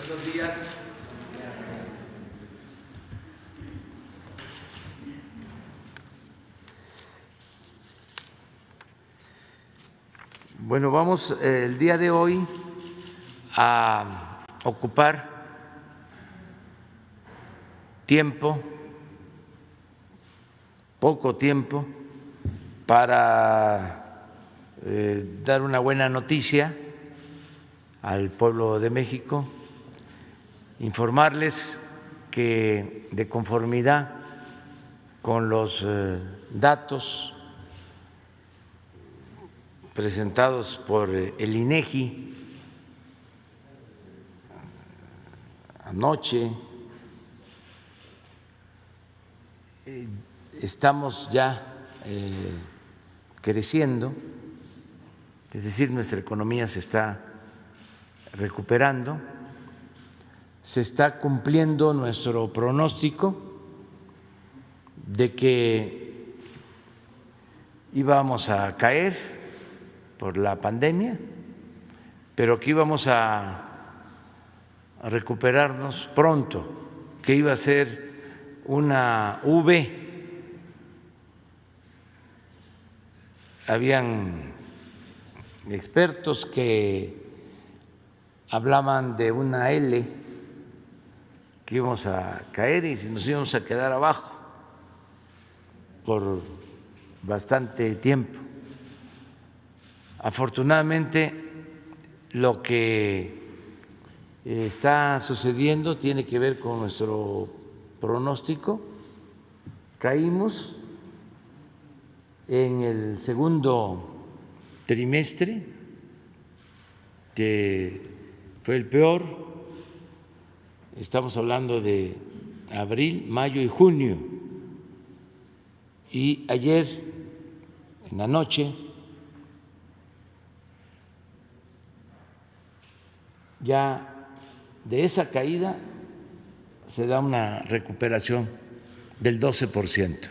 Buenos días. Bueno, vamos el día de hoy a ocupar tiempo, poco tiempo, para dar una buena noticia al pueblo de México, informarles que de conformidad con los datos presentados por el INEGI anoche, estamos ya creciendo, es decir, nuestra economía se está recuperando, se está cumpliendo nuestro pronóstico de que íbamos a caer por la pandemia, pero que íbamos a recuperarnos pronto, que iba a ser una V. Habían expertos que hablaban de una L, que íbamos a caer y nos íbamos a quedar abajo por bastante tiempo. Afortunadamente, lo que está sucediendo tiene que ver con nuestro pronóstico. Caímos en el segundo trimestre, que fue el peor. Estamos hablando de abril, mayo y junio. Y ayer en la noche ya de esa caída se da una recuperación del 12%.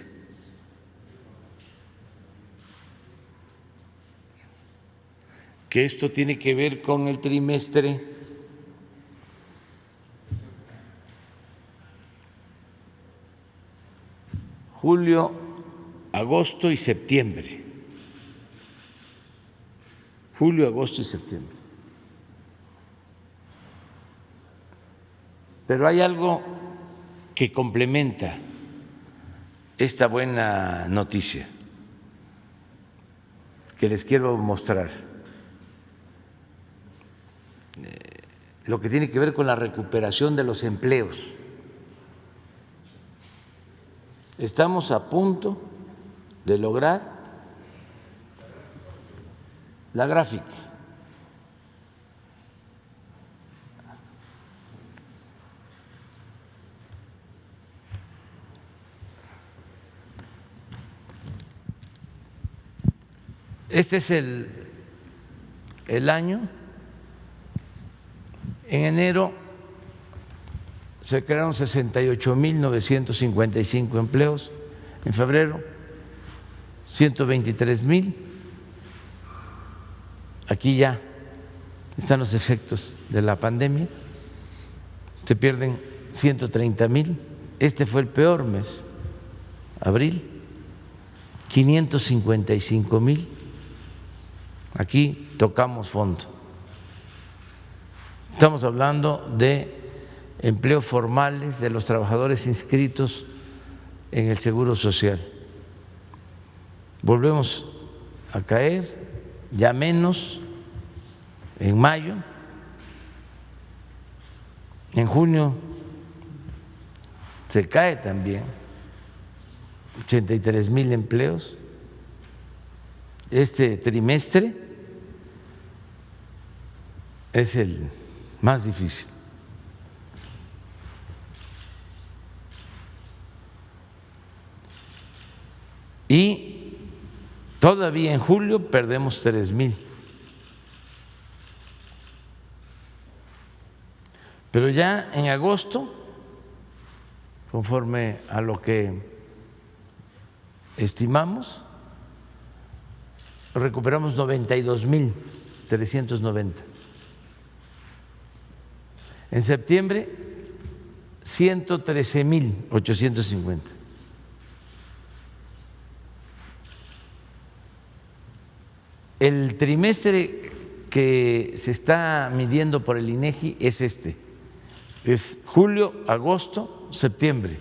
Que esto tiene que ver con el trimestre julio, agosto y septiembre. Julio, agosto y septiembre. Pero hay algo que complementa esta buena noticia que les quiero mostrar, lo que tiene que ver con la recuperación de los empleos. Estamos a punto de lograr la gráfica. Este es el año. En enero se crearon 68.955 empleos, en febrero 123.000. Aquí ya están los efectos de la pandemia, se pierden 130.000. Este fue el peor mes, abril, 555.000. Aquí tocamos fondo. Estamos hablando de empleos formales de los trabajadores inscritos en el Seguro Social. Volvemos a caer, ya menos en mayo. En junio se cae también, 83.000 empleos. Este trimestre es el más difícil. Y todavía en julio perdemos 3.000. Pero ya en agosto, conforme a lo que estimamos, recuperamos 92.390. En septiembre, 113.850. El trimestre que se está midiendo por el INEGI es este, es julio, agosto, septiembre.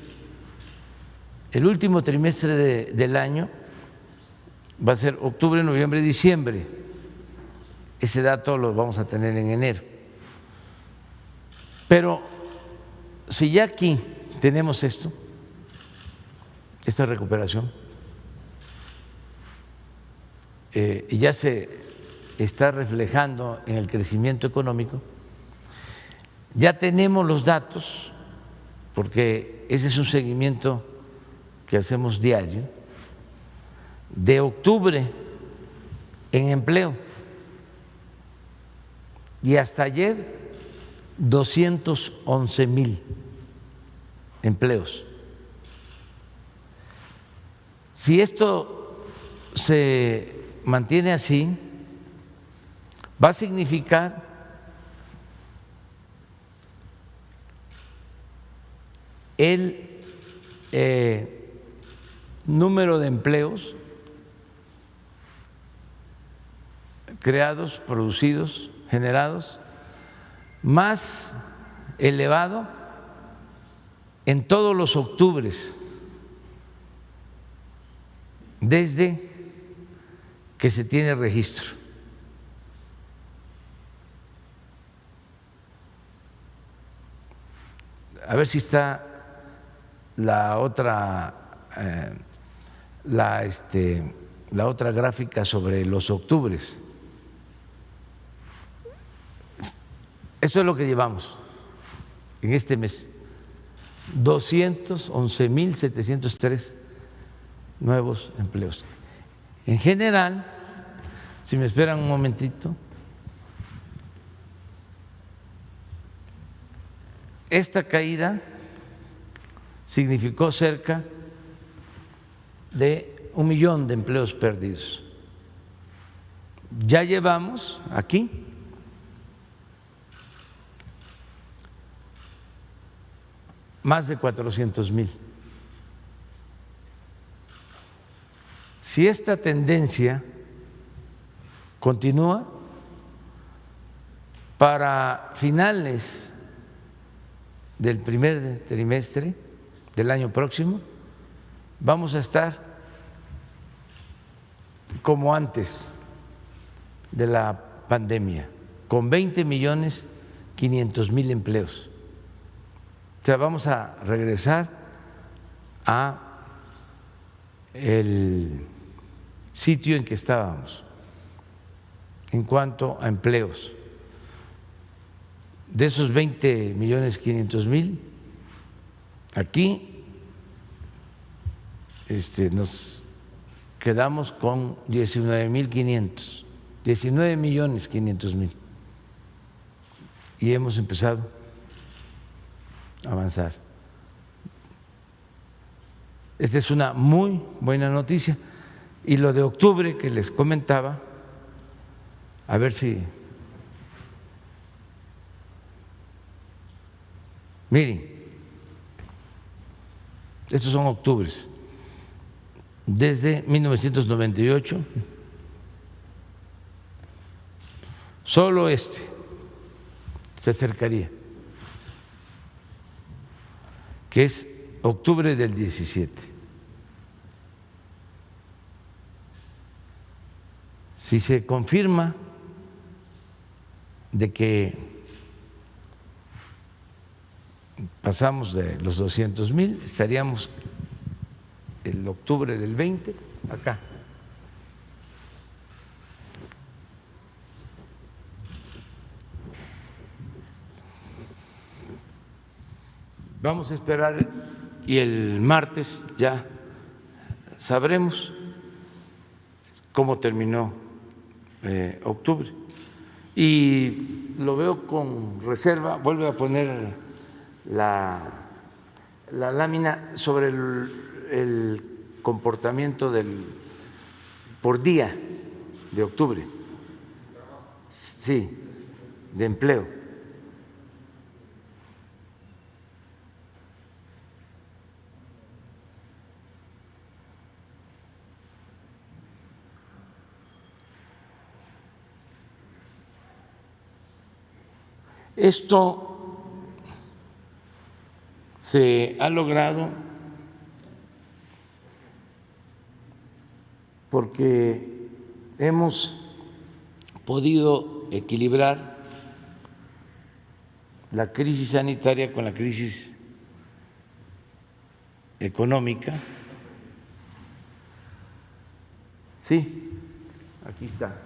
El último trimestre del año va a ser octubre, noviembre, diciembre. Ese dato lo vamos a tener en enero. Pero si ya aquí tenemos esto, esta recuperación, y ya se está reflejando en el crecimiento económico, ya tenemos los datos, porque ese es un seguimiento que hacemos diario, de octubre en empleo, y hasta ayer 211.000 empleos. Si esto se mantiene así, va a significar el número de empleos creados, producidos, generados más elevado en todos los octubres desde que se tiene registro. A ver si está la otra la otra gráfica sobre los octubres. Eso es lo que llevamos en este mes, 211.703 nuevos empleos. En general, si me esperan un momentito, esta caída significó cerca de 1 millón de empleos perdidos. Ya llevamos aquí más de 400.000. Si esta tendencia continúa, para finales del primer trimestre del año próximo vamos a estar como antes de la pandemia, con 20.500.000 empleos. O sea, vamos a regresar a el sitio en que estábamos en cuanto a empleos. De esos 20.500.000, aquí nos quedamos con 19.500.000, 19.500.000, y hemos empezado a avanzar. Esta es una muy buena noticia. Y lo de octubre que les comentaba, a ver si… Miren, estos son octubres. Desde 1998, solo se acercaría, que es octubre del 17. Si se confirma de que pasamos de los 200.000, estaríamos el octubre del 20 acá. Vamos a esperar y el martes ya sabremos cómo terminó octubre. Y lo veo con reserva. Vuelve a poner la lámina sobre el comportamiento por día de octubre. Sí, de empleo. Esto se ha logrado porque hemos podido equilibrar la crisis sanitaria con la crisis económica. Sí, aquí está.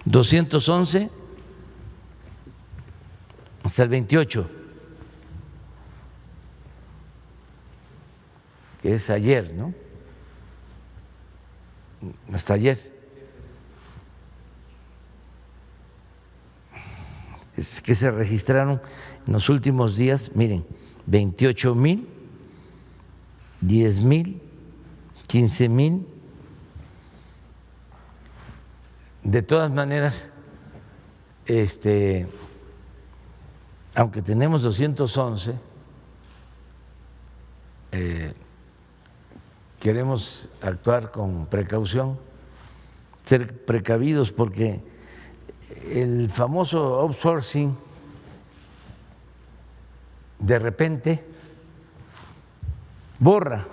211 hasta el 28, que es ayer, ¿no? Hasta ayer. Es que se registraron en los últimos días, miren, 28.000, 10.000, 15.000. De todas maneras, aunque tenemos 211, queremos actuar con precaución, ser precavidos, porque el famoso outsourcing de repente borra.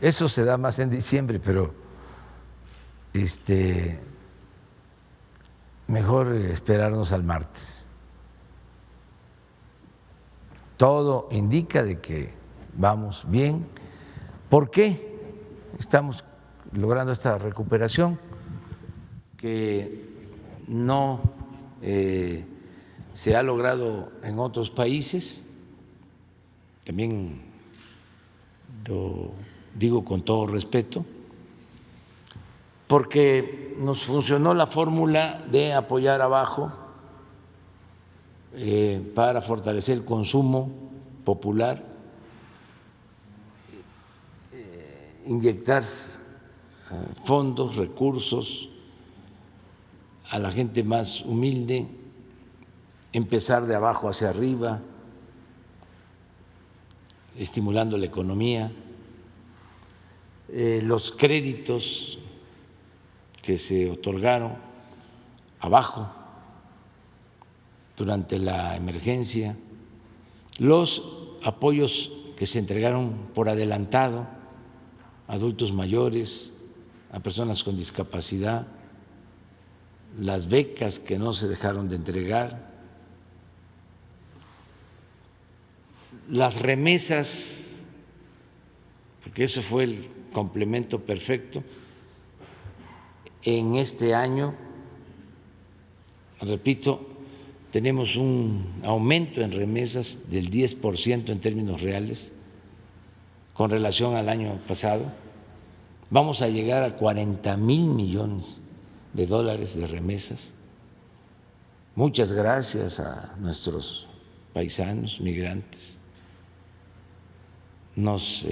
Eso se da más en diciembre, pero mejor esperarnos al martes. Todo indica de que vamos bien. ¿Por qué estamos logrando esta recuperación que no se ha logrado en otros países? También lo digo con todo respeto, porque nos funcionó la fórmula de apoyar abajo para fortalecer el consumo popular, inyectar fondos, recursos a la gente más humilde, empezar de abajo hacia arriba, estimulando la economía. los créditos que se otorgaron abajo durante la emergencia, los apoyos que se entregaron por adelantado a adultos mayores, a personas con discapacidad, las becas que no se dejaron de entregar, las remesas, porque eso fue el complemento perfecto. En este año, repito, tenemos un aumento en remesas del 10% en términos reales con relación al año pasado. Vamos a llegar a 40,000 millones de dólares de remesas. Muchas gracias a nuestros paisanos migrantes. Nos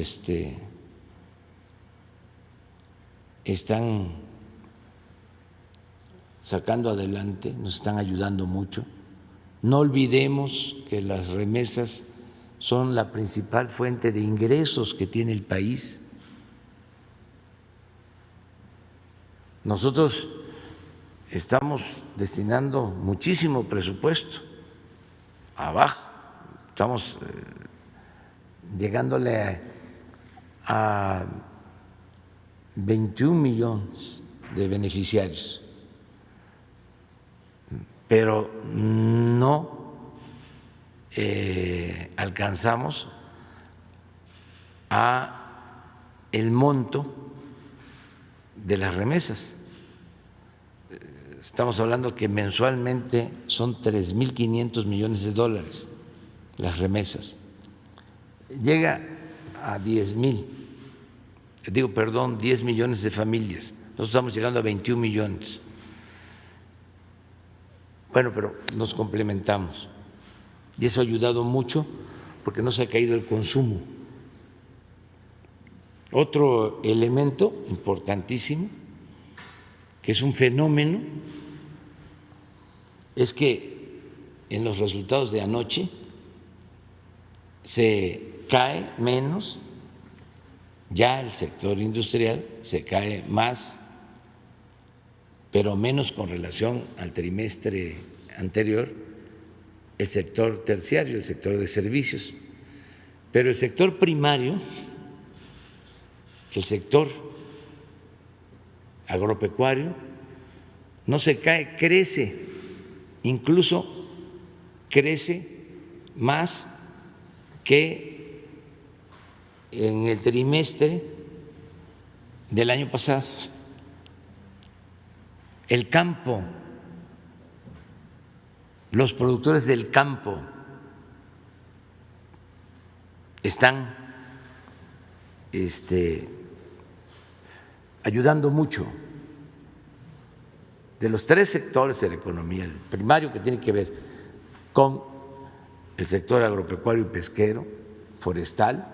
están sacando adelante, nos están ayudando mucho. No olvidemos que las remesas son la principal fuente de ingresos que tiene el país. Nosotros estamos destinando muchísimo presupuesto abajo, estamos llegándole a 21 millones de beneficiarios, pero no alcanzamos a el monto de las remesas. Estamos hablando que mensualmente son 3.500 millones de dólares las remesas. Llega a 10 millones de familias. Nosotros estamos llegando a 21 millones. Bueno, pero nos complementamos y eso ha ayudado mucho porque no se ha caído el consumo. Otro elemento importantísimo, que es un fenómeno, es que en los resultados de anoche se cae menos, ya el sector industrial se cae más, pero menos con relación al trimestre anterior, el sector terciario, el sector de servicios. Pero el sector primario, el sector agropecuario, no se cae, crece, incluso crece más que en el trimestre del año pasado. El campo, los productores del campo están ayudando mucho. De los tres sectores de la economía, el primario, que tiene que ver con el sector agropecuario y pesquero, forestal,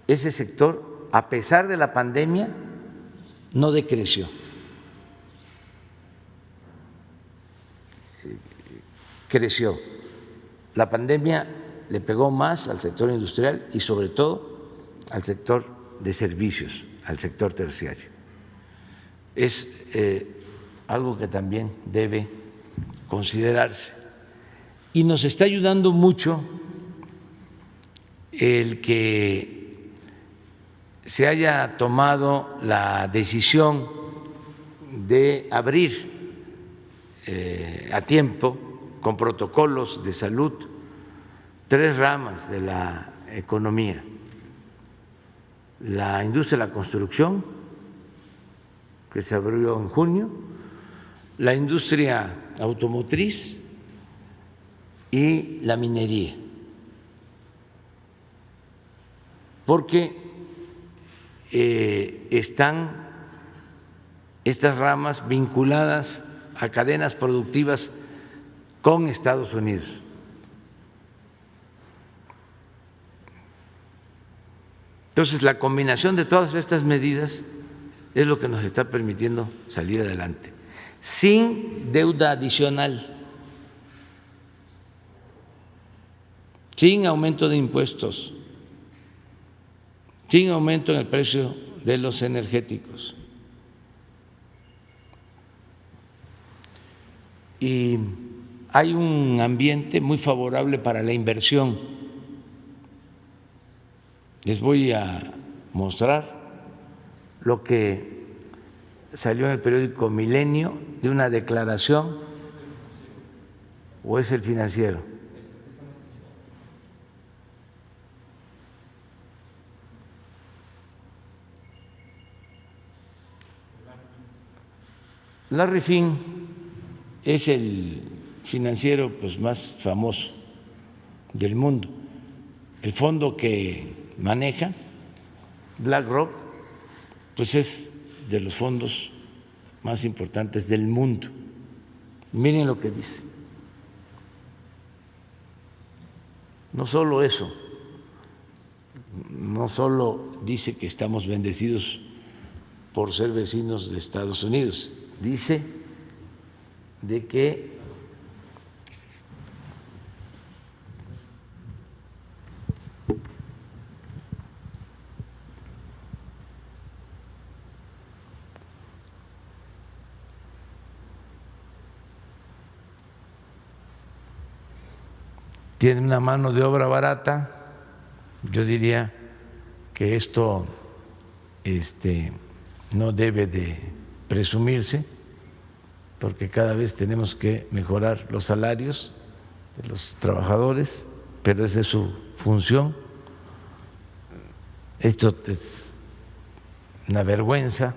ese sector, a pesar de la pandemia, no decreció. Creció. La pandemia le pegó más al sector industrial y sobre todo al sector de servicios, al sector terciario. Es algo que también debe considerarse. Y nos está ayudando mucho el que se haya tomado la decisión de abrir a tiempo, con protocolos de salud, tres ramas de la economía: la industria de la construcción, que se abrió en junio, la industria automotriz y la minería, porque están estas ramas vinculadas a cadenas productivas con Estados Unidos. Entonces, la combinación de todas estas medidas es lo que nos está permitiendo salir adelante, sin deuda adicional, sin aumento de impuestos, sin aumento en el precio de los energéticos. Y hay un ambiente muy favorable para la inversión. Les voy a mostrar lo que salió en el periódico Milenio de una declaración, ¿o es el Financiero? Larry Fink es el financiero pues más famoso del mundo. El fondo que maneja BlackRock pues es de los fondos más importantes del mundo. Miren lo que dice. No solo eso, no solo dice que estamos bendecidos por ser vecinos de Estados Unidos, dice de que tiene una mano de obra barata. Yo diría que esto no debe de presumirse, porque cada vez tenemos que mejorar los salarios de los trabajadores, pero esa es su función. Esto es una vergüenza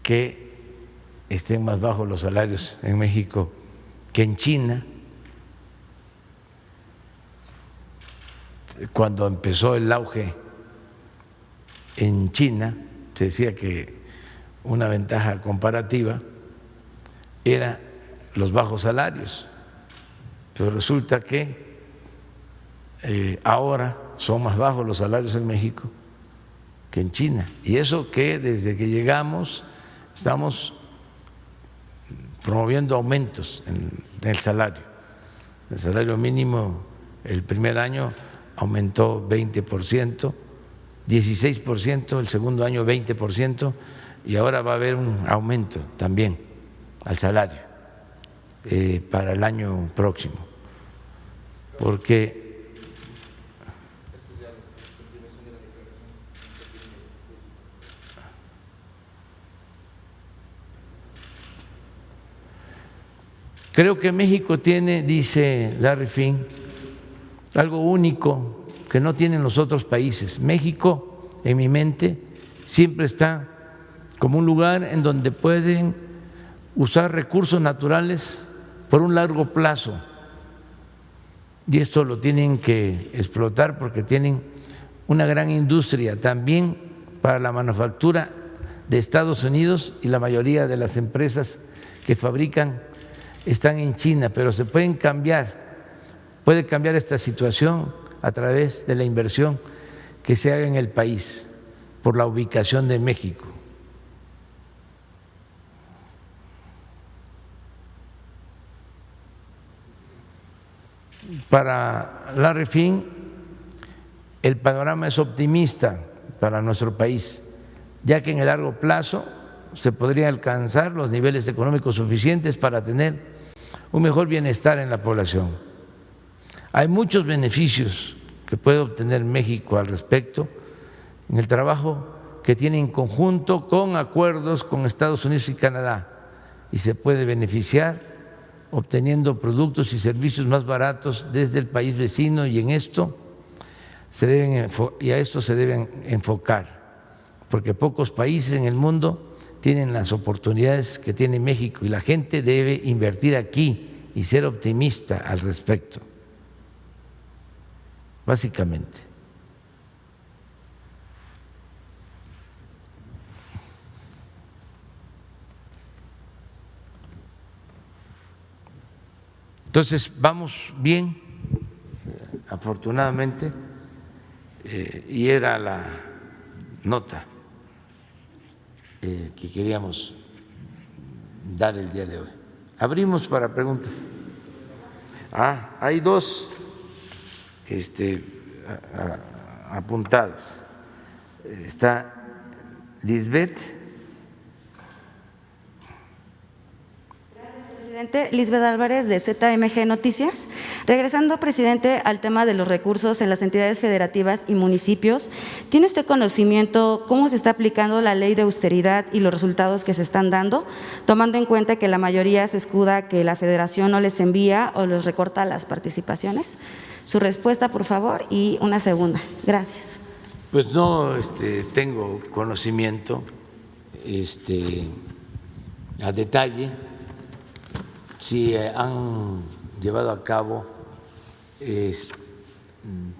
que estén más bajos los salarios en México que en China. Cuando empezó el auge en China, se decía que una ventaja comparativa era los bajos salarios, pero resulta que ahora son más bajos los salarios en México que en China. Y eso que desde que llegamos estamos promoviendo aumentos en el salario. El salario mínimo el primer año aumentó 20%, 16%, el segundo año 20%, y ahora va a haber un aumento también al salario para el año próximo, porque creo que México tiene, dice Larry Fink, algo único que no tienen los otros países. México, en mi mente, siempre está como un lugar en donde pueden usar recursos naturales por un largo plazo, y esto lo tienen que explotar porque tienen una gran industria también para la manufactura de Estados Unidos, y la mayoría de las empresas que fabrican están en China, pero se pueden cambiar. Puede cambiar esta situación a través de la inversión que se haga en el país por la ubicación de México. Para Larry Fink, el panorama es optimista para nuestro país, ya que en el largo plazo se podrían alcanzar los niveles económicos suficientes para tener un mejor bienestar en la población. Hay muchos beneficios que puede obtener México al respecto en el trabajo que tiene en conjunto con acuerdos con Estados Unidos y Canadá, y se puede beneficiar obteniendo productos y servicios más baratos desde el país vecino, y a esto se deben enfocar, porque pocos países en el mundo tienen las oportunidades que tiene México, y la gente debe invertir aquí y ser optimista al respecto. Básicamente. Entonces, vamos bien, afortunadamente, y era la nota que queríamos dar el día de hoy. Abrimos para preguntas. Hay dos apuntadas. está Lisbeth. Presidente, Lisbeth Álvarez, de ZMG Noticias. Regresando, presidente, al tema de los recursos en las entidades federativas y municipios, ¿tiene usted conocimiento cómo se está aplicando la ley de austeridad y los resultados que se están dando, tomando en cuenta que la mayoría se escuda que la federación no les envía o les recorta las participaciones? Su respuesta, por favor, y una segunda. Gracias. Pues no tengo conocimiento a detalle si han llevado a cabo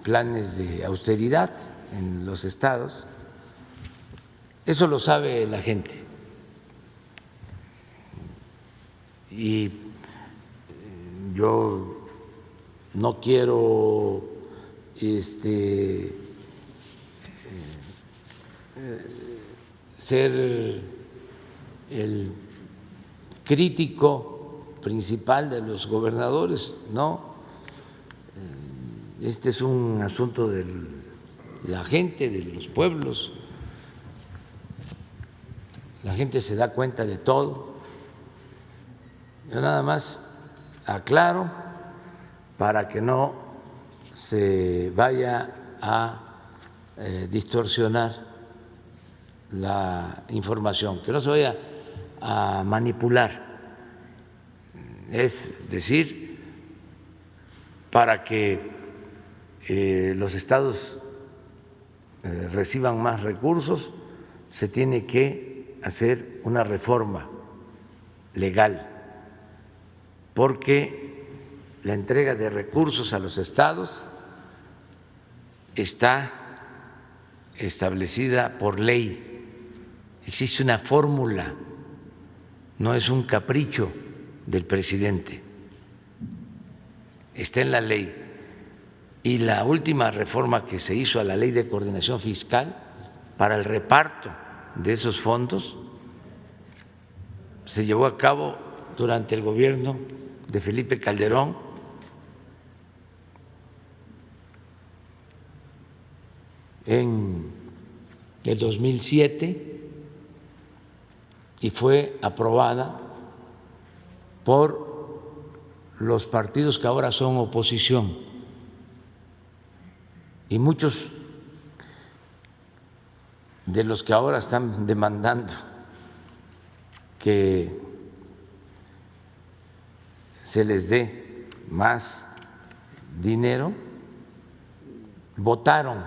planes de austeridad en los estados. Eso lo sabe la gente. Y yo no quiero ser el crítico principal de los gobernadores, no. Este es un asunto de la gente, de los pueblos. La gente se da cuenta de todo. Yo nada más aclaro para que no se vaya a distorsionar la información, que no se vaya a manipular. Es decir, para que los estados reciban más recursos, se tiene que hacer una reforma legal, porque la entrega de recursos a los estados está establecida por ley. Existe una fórmula, no es un capricho del presidente, está en la ley. Y la última reforma que se hizo a la Ley de Coordinación Fiscal para el reparto de esos fondos se llevó a cabo durante el gobierno de Felipe Calderón, en el 2007, y fue aprobada por los partidos que ahora son oposición, y muchos de los que ahora están demandando que se les dé más dinero votaron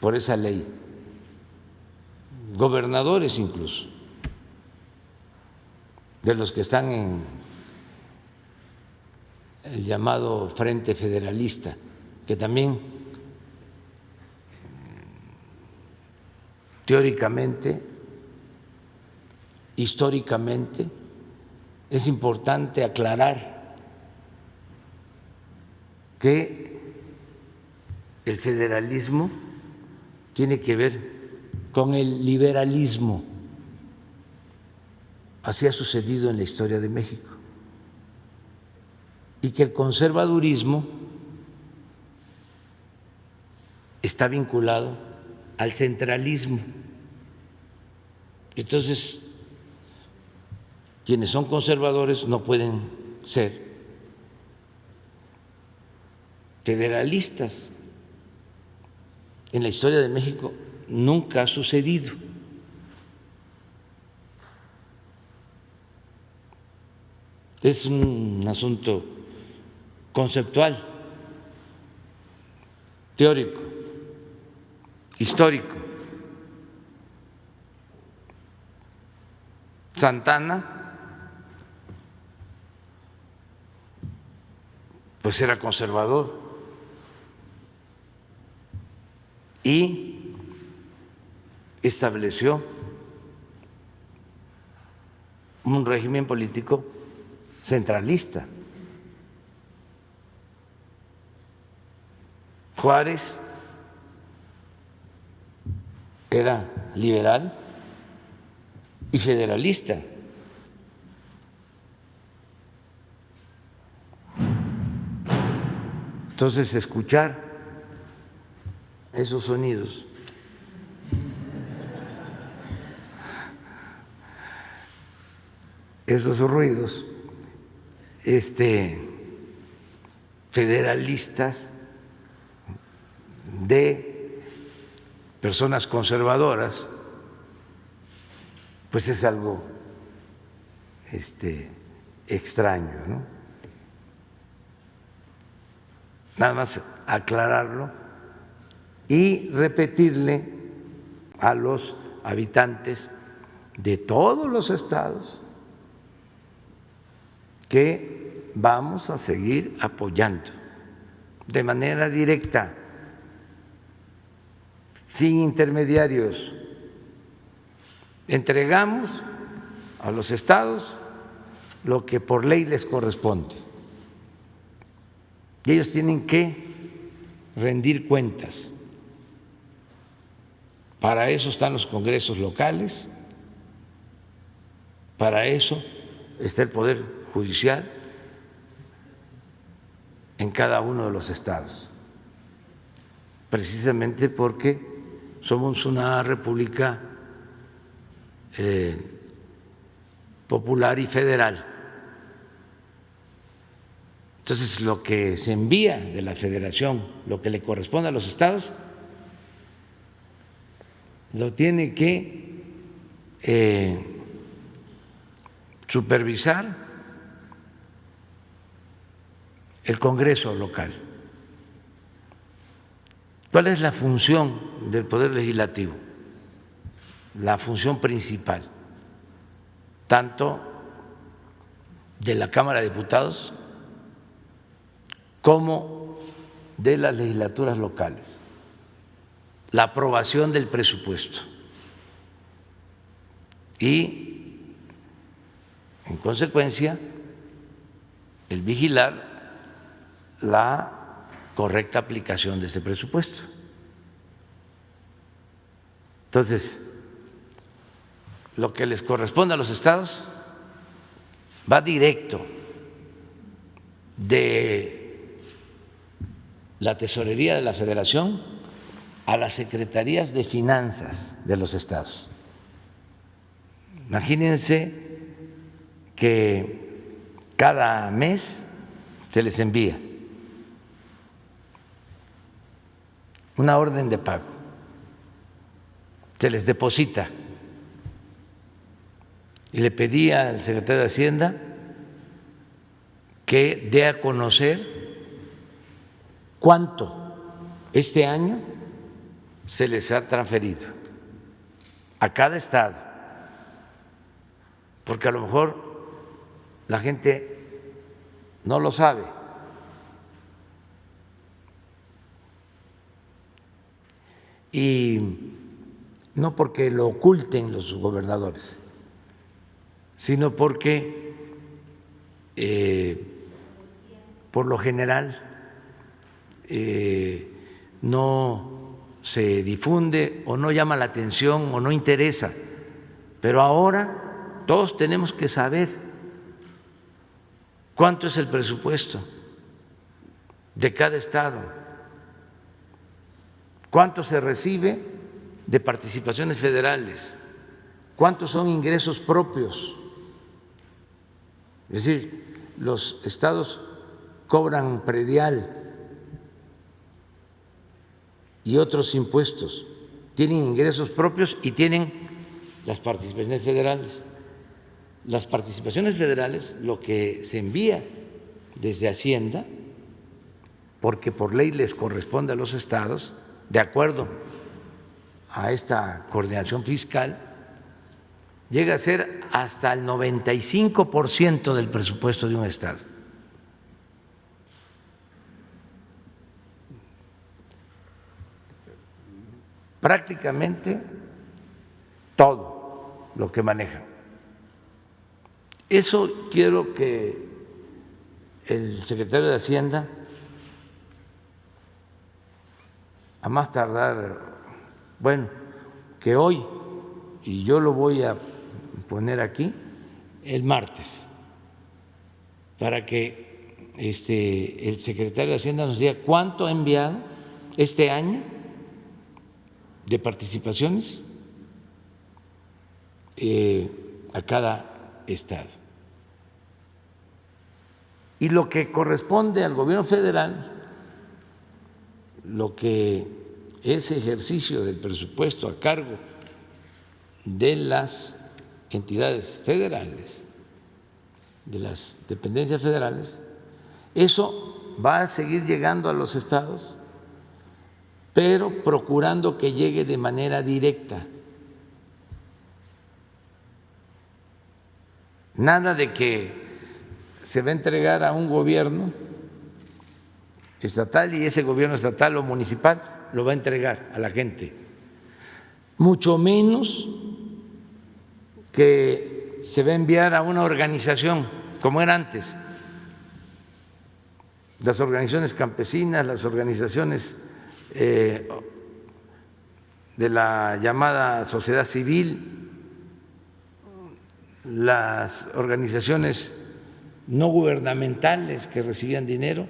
por esa ley, gobernadores incluso, de los que están en el llamado Frente Federalista, que también teóricamente, históricamente, es importante aclarar que el federalismo tiene que ver con el liberalismo. Así ha sucedido en la historia de México. Y que el conservadurismo está vinculado al centralismo. Entonces, quienes son conservadores no pueden ser federalistas. En la historia de México nunca ha sucedido. Es un asunto conceptual, teórico, histórico. Santana pues era conservador y estableció un régimen político centralista. Juárez era liberal y federalista. Entonces, escuchar esos sonidos esos ruidos federalistas de personas conservadoras, pues es algo extraño, ¿no? Nada más aclararlo y repetirle a los habitantes de todos los estados que vamos a seguir apoyando de manera directa, sin intermediarios. Entregamos a los estados lo que por ley les corresponde y ellos tienen que rendir cuentas. Para eso están los congresos locales, para eso está el Poder Judicial en cada uno de los estados, precisamente porque somos una república popular y federal. Entonces, lo que se envía de la federación, lo que le corresponde a los estados, lo tiene que supervisar el Congreso local. ¿Cuál es la función del Poder Legislativo? La función principal, tanto de la Cámara de Diputados como de las legislaturas locales, la aprobación del presupuesto y, en consecuencia, el vigilar la correcta aplicación de ese presupuesto. Entonces, lo que les corresponde a los estados va directo de la Tesorería de la Federación a las secretarías de finanzas de los estados. Imagínense que cada mes se les envía una orden de pago, se les deposita, y le pedí al secretario de Hacienda que dé a conocer cuánto este año se les ha transferido a cada estado, porque a lo mejor la gente no lo sabe. Y no porque lo oculten los gobernadores, sino porque por lo general no se difunde o no llama la atención o no interesa. Pero ahora todos tenemos que saber cuánto es el presupuesto de cada estado, cuánto se recibe de participaciones federales, cuántos son ingresos propios. Es decir, los estados cobran predial y otros impuestos, tienen ingresos propios y tienen las participaciones federales. Las participaciones federales, lo que se envía desde Hacienda, porque por ley les corresponde a los estados, de acuerdo a esta coordinación fiscal, llega a ser hasta el 95% del presupuesto de un estado. Prácticamente todo lo que manejan. Eso quiero que el secretario de Hacienda, a más tardar, bueno, que hoy, y yo lo voy a poner aquí, el martes, para que el secretario de Hacienda nos diga cuánto ha enviado este año de participaciones a cada estado. Y lo que corresponde al gobierno federal, lo que es ejercicio del presupuesto a cargo de las entidades federales, de las dependencias federales, eso va a seguir llegando a los estados, pero procurando que llegue de manera directa. Nada de que se va a entregar a un gobierno estatal y ese gobierno estatal o municipal lo va a entregar a la gente. Mucho menos que se va a enviar a una organización como era antes, las organizaciones campesinas, las organizaciones de la llamada sociedad civil, las organizaciones no gubernamentales que recibían dinero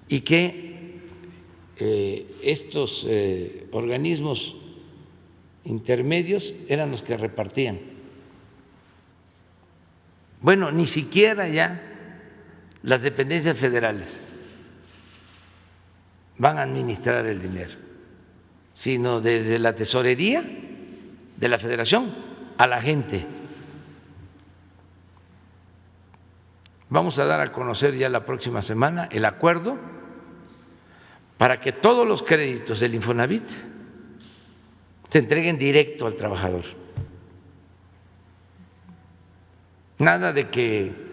y que estos organismos intermedios eran los que repartían. Bueno, ni siquiera ya las dependencias federales van a administrar el dinero, sino desde la tesorería de la federación a la gente. Vamos a dar a conocer ya la próxima semana el acuerdo para que todos los créditos del Infonavit se entreguen directo al trabajador. Nada de que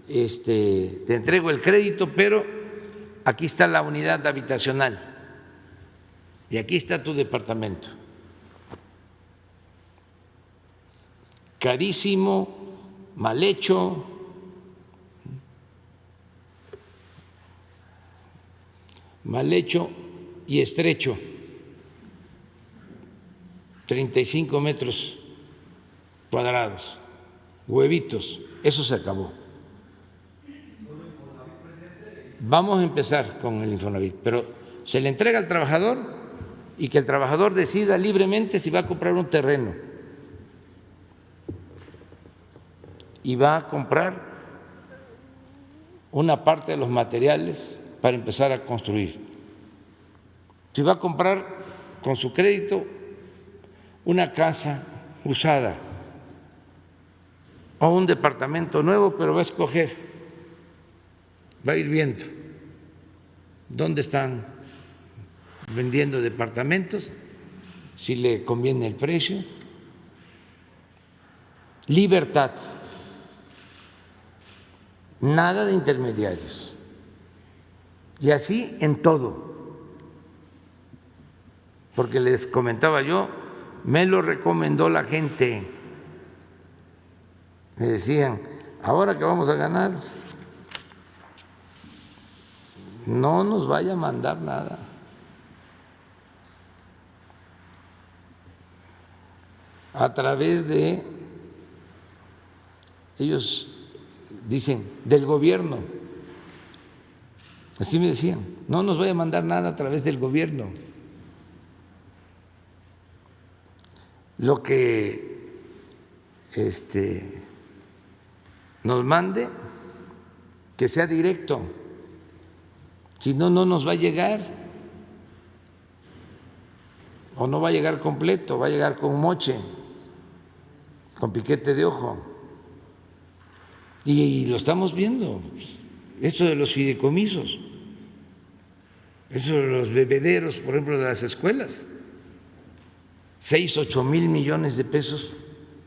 te entrego el crédito, pero aquí está la unidad habitacional y aquí está tu departamento. Carísimo, mal hecho, y estrecho, 35 metros cuadrados, huevitos, eso se acabó. Vamos a empezar con el Infonavit, pero se le entrega al trabajador y que el trabajador decida libremente si va a comprar un terreno y va a comprar una parte de los materiales para empezar a construir. Si va a comprar con su crédito una casa usada o un departamento nuevo, pero va a escoger, va a ir viendo dónde están vendiendo departamentos, si le conviene el precio. Libertad, nada de intermediarios. Y así en todo, porque les comentaba yo, me lo recomendó la gente, me decían, ahora que vamos a ganar, no nos vaya a mandar nada. A través de, ellos dicen, del gobierno. Así me decían, no nos vaya a mandar nada a través del gobierno. Lo que nos mande, que sea directo, si no, no nos va a llegar, o no va a llegar completo, va a llegar con moche, con piquete de ojo. Y lo estamos viendo. Esto de los fideicomisos, eso de los bebederos, por ejemplo, de las escuelas, 6, 8 mil millones de pesos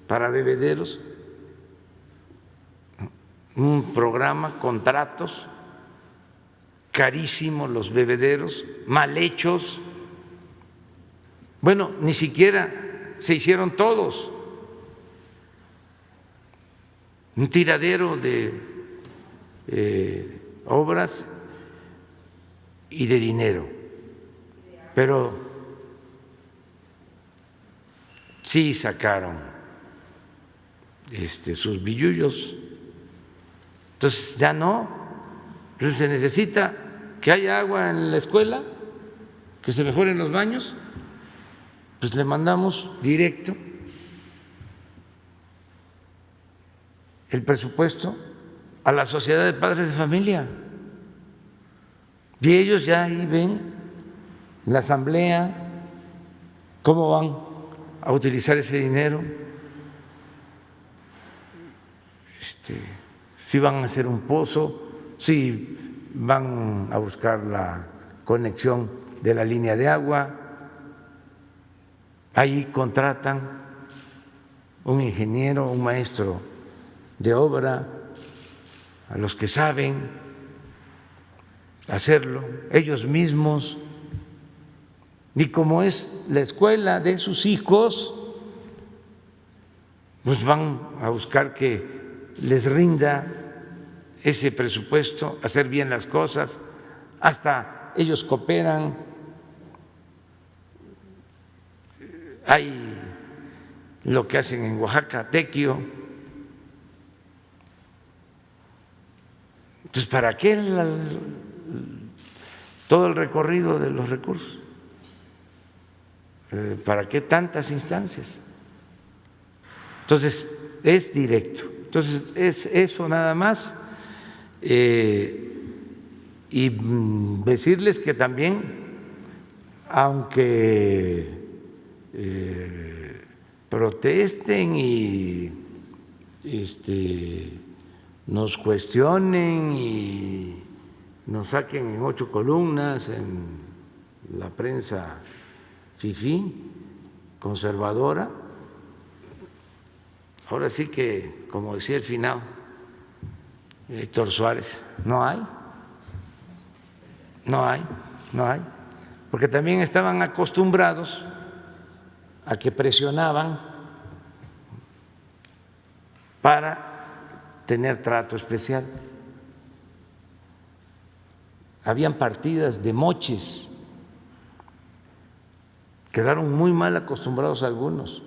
para bebederos, un programa, contratos, carísimos los bebederos, mal hechos. Bueno, ni siquiera se hicieron todos, un tiradero de obras y de dinero, pero sí sacaron sus billullos. Entonces ya no, entonces se necesita que haya agua en la escuela, que se mejoren los baños, pues le mandamos directo el presupuesto a la Sociedad de Padres de Familia. Y ellos ya ahí ven la asamblea, cómo van a utilizar ese dinero, si van a hacer un pozo, si van a buscar la conexión de la línea de agua. Ahí contratan un ingeniero, un maestro de obra, a los que saben hacerlo, ellos mismos. Y como es la escuela de sus hijos, pues van a buscar que les rinda ese presupuesto, hacer bien las cosas, hasta ellos cooperan. Hay lo que hacen en Oaxaca, tequio. Entonces, ¿para qué todo el recorrido de los recursos? ¿Para qué tantas instancias? Entonces, es directo. Entonces, es eso nada más. Y decirles que también, aunque protesten y nos cuestionen y nos saquen en 8 columnas en la prensa fifí, conservadora, ahora sí que, como decía el finado Héctor Suárez, no hay, porque también estaban acostumbrados a que presionaban para tener trato especial. Habían partidas de moches, quedaron muy mal acostumbrados algunos,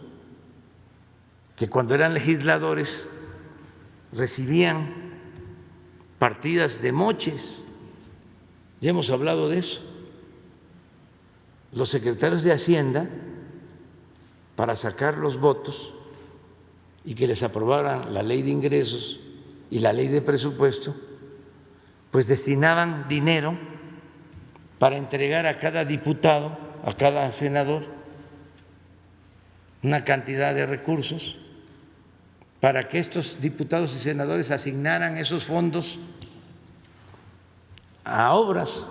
que cuando eran legisladores recibían partidas de moches. Ya hemos hablado de eso. Los secretarios de Hacienda, para sacar los votos y que les aprobaran la ley de ingresos y la ley de presupuesto, pues destinaban dinero para entregar a cada diputado, a cada senador, una cantidad de recursos para que estos diputados y senadores asignaran esos fondos a obras.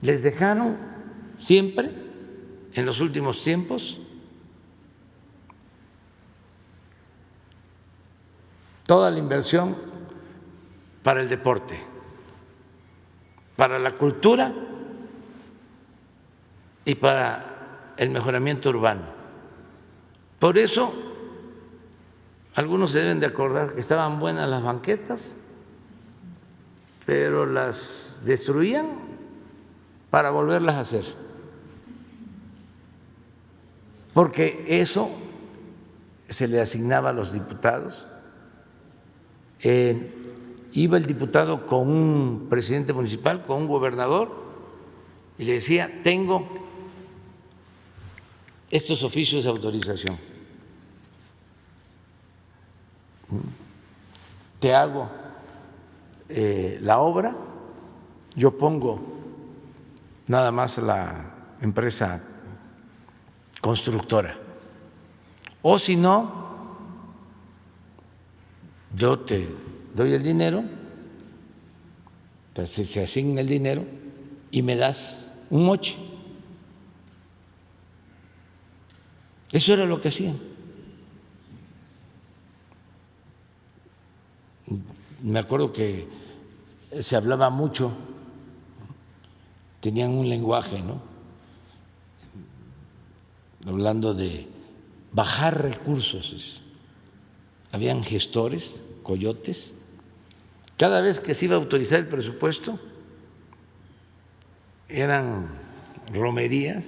Les dejaron siempre, en los últimos tiempos, toda la inversión para el deporte, para la cultura y para el mejoramiento urbano. Por eso, algunos se deben de acordar que estaban buenas las banquetas, pero las destruían para volverlas a hacer, porque eso se le asignaba a los diputados. Iba el diputado con un presidente municipal, con un gobernador, y le decía: tengo estos oficios de autorización, te hago la obra, yo pongo nada más la empresa constructora, o si no, yo te doy el dinero, entonces se asigna el dinero y me das un moche. Eso era lo que hacían. Me acuerdo que se hablaba mucho, tenían un lenguaje, ¿no?, hablando de bajar recursos. Habían gestores, coyotes. Cada vez que se iba a autorizar el presupuesto, eran romerías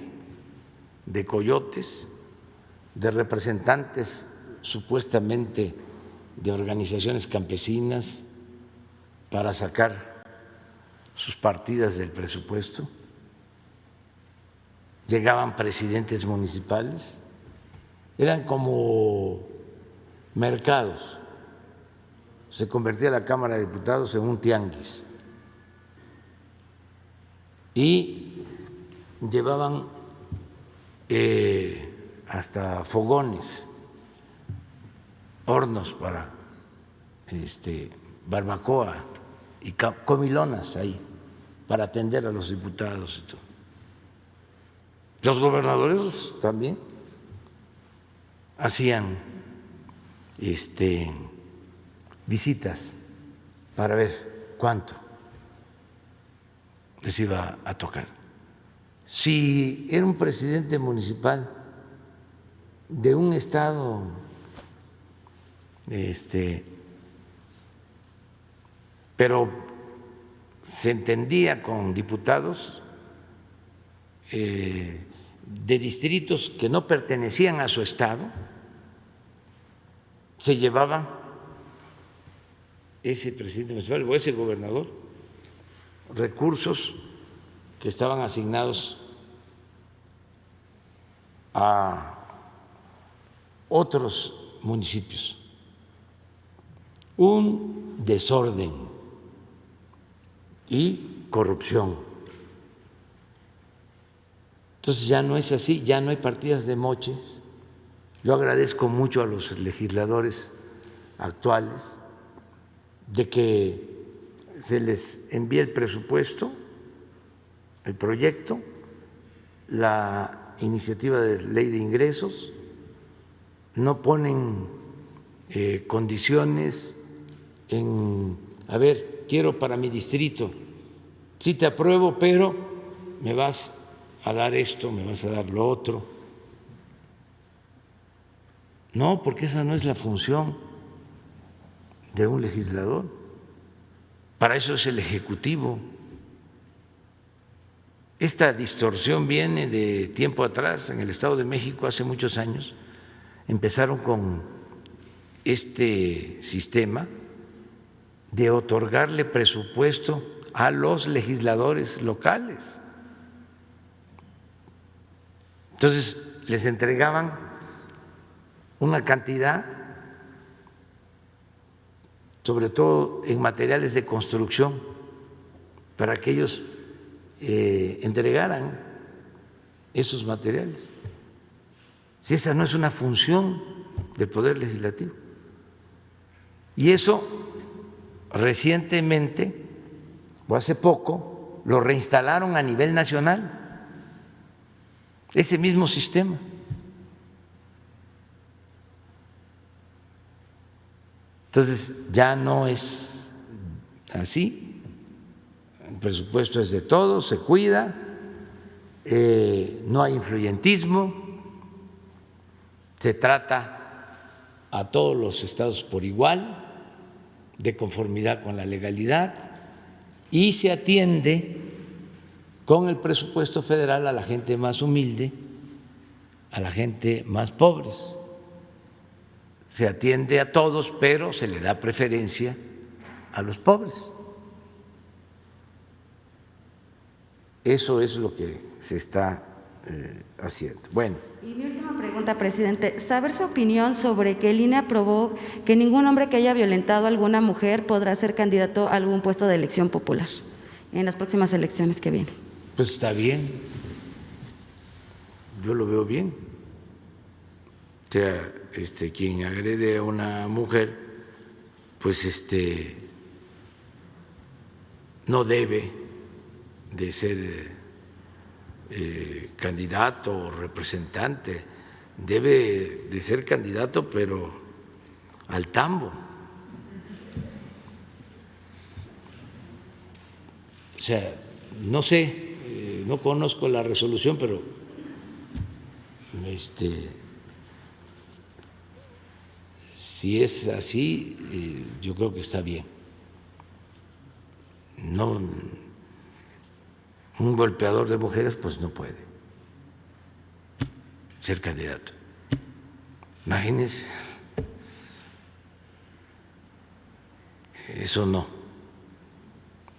de coyotes, de representantes supuestamente de organizaciones campesinas para sacar sus partidas del presupuesto. Llegaban presidentes municipales, eran como mercados, se convertía la Cámara de Diputados en un tianguis y llevaban hasta fogones, hornos para barbacoa y comilonas ahí para atender a los diputados y todo. Los gobernadores también hacían visitas para ver cuánto les iba a tocar. Si era un presidente municipal de un estado pero se entendía con diputados de distritos que no pertenecían a su estado, se llevaba ese presidente municipal o ese gobernador recursos que estaban asignados a otros municipios. Un desorden y corrupción. Entonces ya no es así, ya no hay partidas de moches. Yo agradezco mucho a los legisladores actuales de que se les envíe el presupuesto, el proyecto, la iniciativa de ley de ingresos, no ponen condiciones en, a ver, quiero para mi distrito, sí te apruebo, pero me vas a dar esto, me vas a dar lo otro. No, porque esa no es la función de un legislador. Para eso es el Ejecutivo. Esta distorsión viene de tiempo atrás. En el Estado de México, hace muchos años, empezaron con este sistema de otorgarle presupuesto a los legisladores locales. Entonces, les entregaban una cantidad, sobre todo en materiales de construcción, para que ellos entregaran esos materiales. Si esa no es una función del Poder Legislativo. Y eso recientemente, o hace poco, lo reinstalaron a nivel nacional, ese mismo sistema. Entonces ya no es así, el presupuesto es de todos, se cuida, no hay influyentismo, se trata a todos los estados por igual, de conformidad con la legalidad, y se atiende con el presupuesto federal a la gente más humilde, a la gente más pobre. Se atiende a todos, pero se le da preferencia a los pobres. Eso es lo que se está haciendo. Bueno. Y mi última pregunta, presidente, saber su opinión sobre que el INE aprobó que ningún hombre que haya violentado a alguna mujer podrá ser candidato a algún puesto de elección popular en las próximas elecciones que vienen. Pues está bien, yo lo veo bien. O sea, quien agrede a una mujer, pues no debe de ser candidato o representante, debe de ser candidato, pero al tambo. O sea, no sé, no conozco la resolución, pero si es así, yo creo que está bien. No, un golpeador de mujeres pues no puede ser candidato. Imagínense, eso no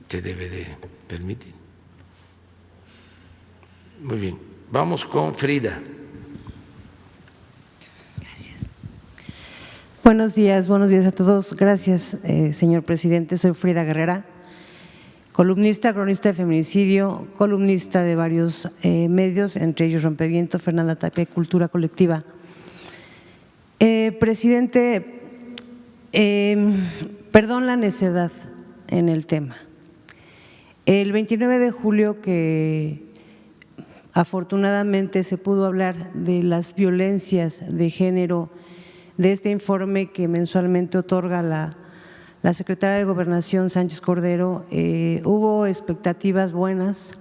se debe de permitir. Muy bien, vamos con Frida. Buenos días a todos. Gracias, señor presidente. Soy Frida Guerrera, columnista, cronista de feminicidio, columnista de varios medios, entre ellos Rompeviento, Fernanda Tapia y Cultura Colectiva. Presidente, perdón la necedad en el tema. El 29 de julio, que afortunadamente se pudo hablar de las violencias de género, de este informe que mensualmente otorga la secretaria de Gobernación, Sánchez Cordero, hubo expectativas buenas.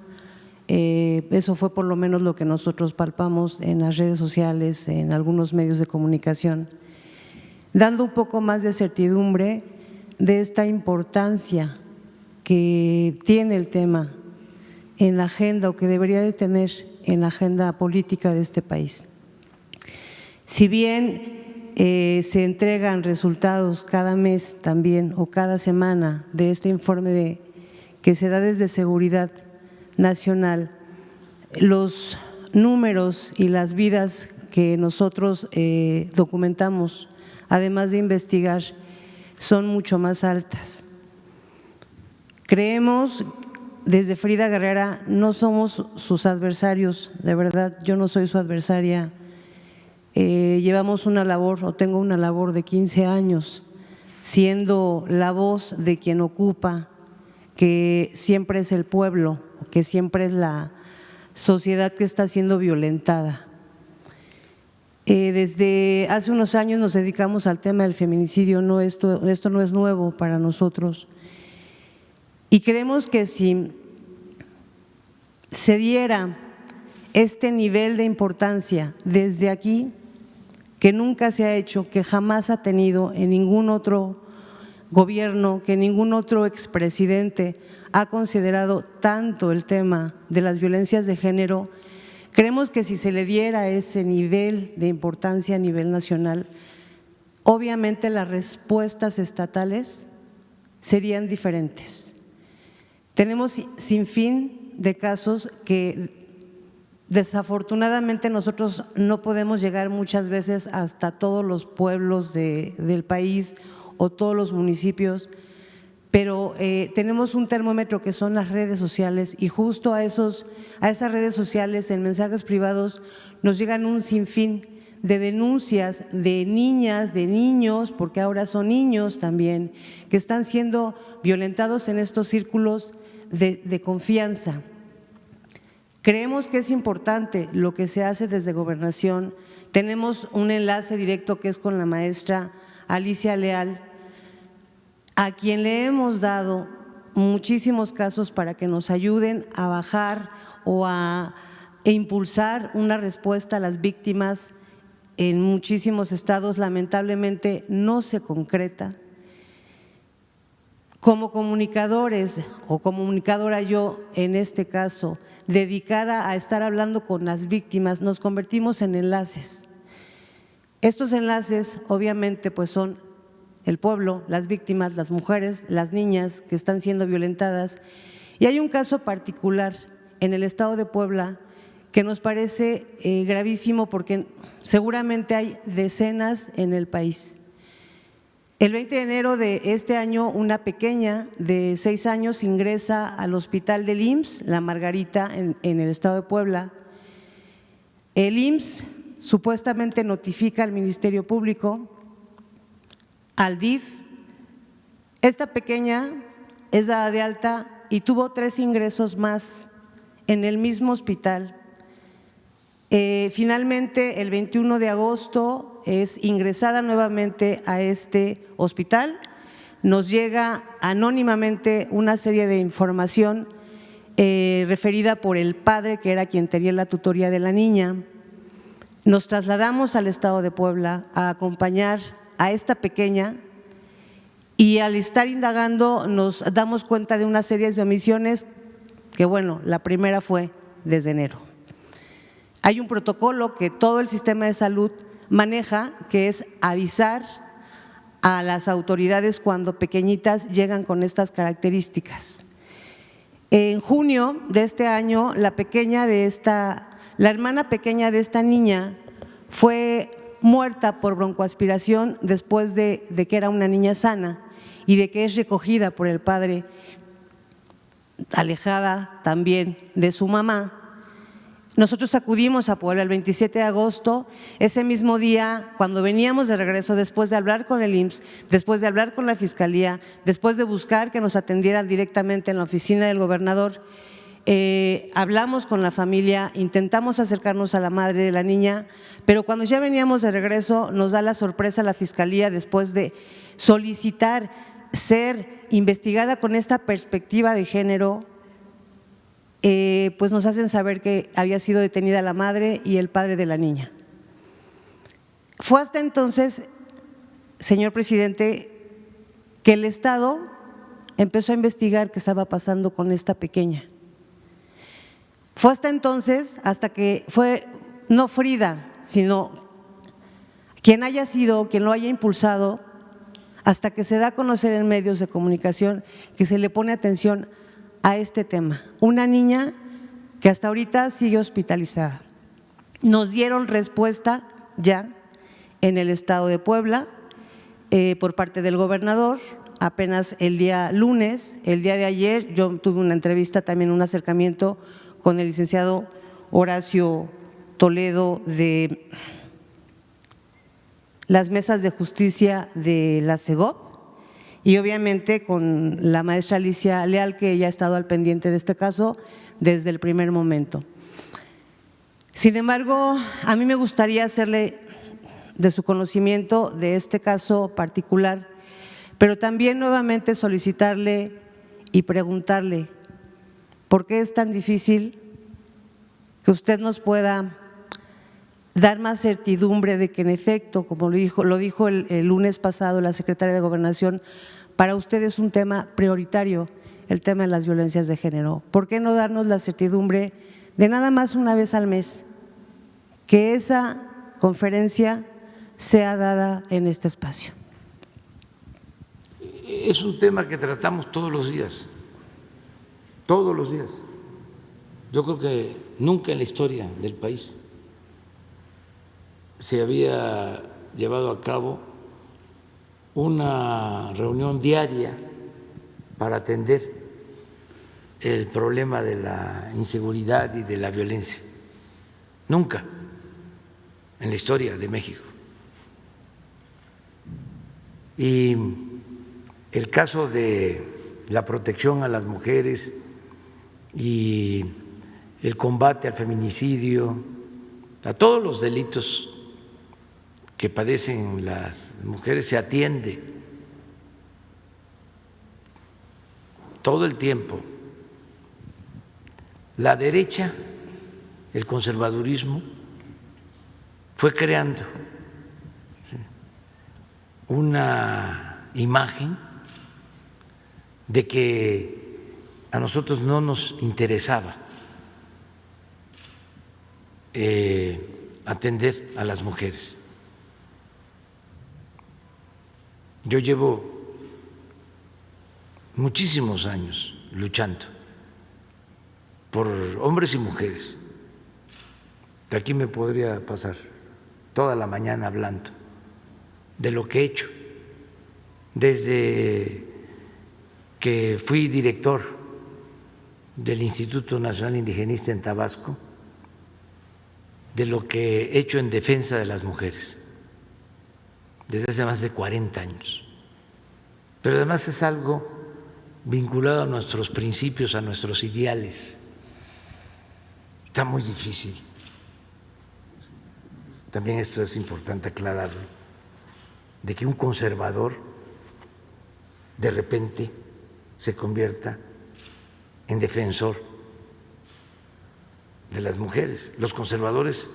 Eso fue por lo menos lo que nosotros palpamos en las redes sociales, en algunos medios de comunicación, dando un poco más de certidumbre de esta importancia que tiene el tema en la agenda o que debería de tener en la agenda política de este país. Si bien se entregan resultados cada mes también o cada semana de este informe que se da desde Seguridad Nacional, los números y las vidas que nosotros documentamos, además de investigar, son mucho más altas. Creemos, desde Frida Guerrera, no somos sus adversarios, de verdad, yo no soy su adversaria. Llevamos una labor, o tengo una labor de 15 años, siendo la voz de quien ocupa, que siempre es el pueblo, que siempre es la sociedad que está siendo violentada. Desde hace unos años nos dedicamos al tema del feminicidio, esto no es nuevo para nosotros. Y creemos que si se diera este nivel de importancia desde aquí, que nunca se ha hecho, que jamás ha tenido en ningún otro gobierno, que ningún otro expresidente ha considerado tanto el tema de las violencias de género, creemos que si se le diera ese nivel de importancia a nivel nacional, obviamente las respuestas estatales serían diferentes. Tenemos sin fin de casos que desafortunadamente nosotros no podemos llegar muchas veces hasta todos los pueblos del país o todos los municipios, pero tenemos un termómetro que son las redes sociales y justo a esas redes sociales en mensajes privados nos llegan un sinfín de denuncias de niñas, de niños, porque ahora son niños también, que están siendo violentados en estos círculos de confianza. Creemos que es importante lo que se hace desde Gobernación. Tenemos un enlace directo que es con la maestra Alicia Leal, a quien le hemos dado muchísimos casos para que nos ayuden a bajar e impulsar una respuesta a las víctimas. En muchísimos estados lamentablemente no se concreta. Como comunicadores o comunicadora yo en este caso, dedicada a estar hablando con las víctimas, nos convertimos en enlaces. Estos enlaces obviamente pues son el pueblo, las víctimas, las mujeres, las niñas que están siendo violentadas. Y hay un caso particular en el estado de Puebla que nos parece gravísimo porque seguramente hay decenas en el país. El 20 de enero de este año, una pequeña de 6 años ingresa al hospital del IMSS, La Margarita, en el estado de Puebla. El IMSS supuestamente notifica al Ministerio Público, al DIF. Esta pequeña es dada de alta y tuvo 3 ingresos más en el mismo hospital. Finalmente, el 21 de agosto es ingresada nuevamente a este hospital. Nos llega anónimamente una serie de información referida por el padre, que era quien tenía la tutoría de la niña. Nos trasladamos al estado de Puebla a acompañar a esta pequeña y al estar indagando nos damos cuenta de una serie de omisiones que, bueno, la primera fue desde enero. Hay un protocolo que todo el sistema de salud maneja, que es avisar a las autoridades cuando pequeñitas llegan con estas características. En junio de este año, la hermana pequeña de esta niña fue muerta por broncoaspiración después de que era una niña sana y de que es recogida por el padre, alejada también de su mamá. Nosotros acudimos a Puebla el 27 de agosto, ese mismo día, cuando veníamos de regreso, después de hablar con el IMSS, después de hablar con la Fiscalía, después de buscar que nos atendieran directamente en la oficina del gobernador, hablamos con la familia, intentamos acercarnos a la madre de la niña, pero cuando ya veníamos de regreso nos da la sorpresa la Fiscalía, después de solicitar ser investigada con esta perspectiva de género, pues nos hacen saber que había sido detenida la madre y el padre de la niña. Fue hasta entonces, señor presidente, que el Estado empezó a investigar qué estaba pasando con esta pequeña. Fue hasta entonces, hasta que fue no Frida, sino quien haya sido, quien lo haya impulsado, hasta que se da a conocer en medios de comunicación que se le pone atención a este tema. Una niña que hasta ahorita sigue hospitalizada. Nos dieron respuesta ya en el estado de Puebla por parte del gobernador, apenas el día lunes, el día de ayer, yo tuve una entrevista, también un acercamiento con el licenciado Horacio Toledo de las mesas de justicia de la CEGOP y obviamente con la maestra Alicia Leal, que ya ha estado al pendiente de este caso desde el primer momento. Sin embargo, a mí me gustaría hacerle de su conocimiento de este caso particular, pero también nuevamente solicitarle y preguntarle por qué es tan difícil que usted nos pueda dar más certidumbre de que en efecto, como lo dijo el lunes pasado la secretaria de Gobernación, para usted es un tema prioritario el tema de las violencias de género. ¿Por qué no darnos la certidumbre de nada más una vez al mes que esa conferencia sea dada en este espacio? Es un tema que tratamos todos los días, todos los días. Yo creo que nunca en la historia del país se había llevado a cabo una reunión diaria para atender el problema de la inseguridad y de la violencia. Nunca en la historia de México. Y el caso de la protección a las mujeres y el combate al feminicidio, a todos los delitos que padecen las mujeres se atiende todo el tiempo. La derecha, el conservadurismo, fue creando una imagen de que a nosotros no nos interesaba atender a las mujeres. Yo llevo muchísimos años luchando por hombres y mujeres. De aquí me podría pasar toda la mañana hablando de lo que he hecho desde que fui director del Instituto Nacional Indigenista en Tabasco, de lo que he hecho en defensa de las mujeres desde hace más de 40 años. Pero además es algo vinculado a nuestros principios, a nuestros ideales. Está muy difícil. También esto es importante aclararlo, de que un conservador de repente se convierta en defensor de las mujeres. Los conservadores,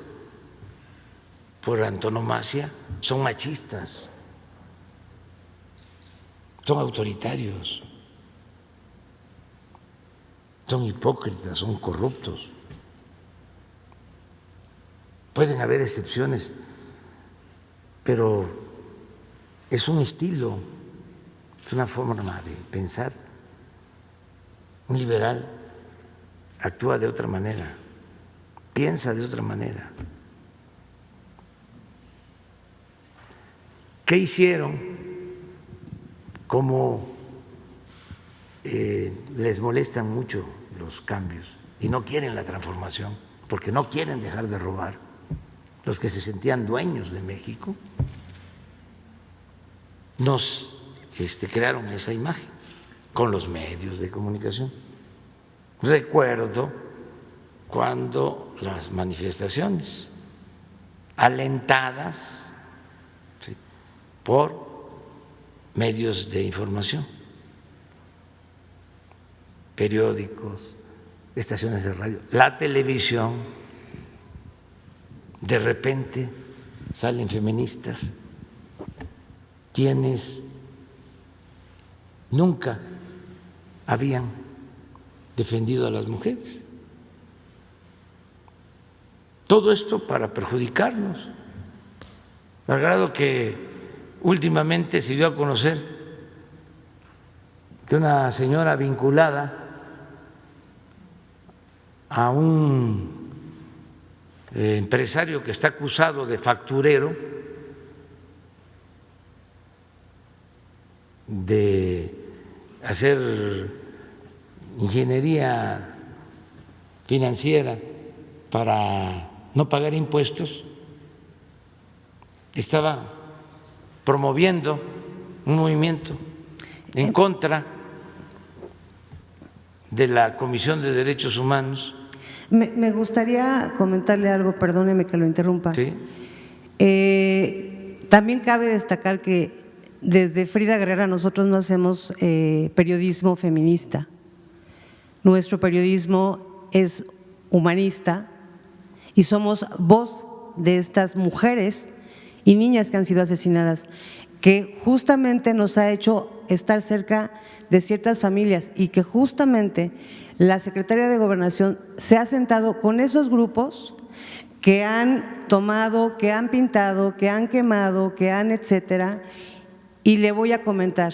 por antonomasia, son machistas, son autoritarios, son hipócritas, son corruptos. Pueden haber excepciones, pero es un estilo, es una forma de pensar. Un liberal actúa de otra manera, piensa de otra manera. ¿qué hicieron? Como les molestan mucho los cambios y no quieren la transformación, porque no quieren dejar de robar, los que se sentían dueños de México, nos crearon esa imagen con los medios de comunicación. Recuerdo cuando las manifestaciones alentadas, ¿sí?, por medios de información, periódicos, estaciones de radio, la televisión, de repente salen feministas quienes nunca habían defendido a las mujeres. Todo esto para perjudicarnos, al grado que últimamente se dio a conocer que una señora vinculada a un empresario que está acusado de facturero, de hacer ingeniería financiera para no pagar impuestos, estaba promoviendo un movimiento en contra de la Comisión de Derechos Humanos. Me gustaría comentarle algo, perdóneme que lo interrumpa. Sí. También cabe destacar que desde Frida Guerrera nosotros no hacemos periodismo feminista. Nuestro periodismo es humanista y somos voz de estas mujeres y niñas que han sido asesinadas, que justamente nos ha hecho estar cerca de ciertas familias y que justamente la Secretaría de Gobernación se ha sentado con esos grupos que han tomado, que han pintado, que han quemado, que han etcétera. Y le voy a comentar,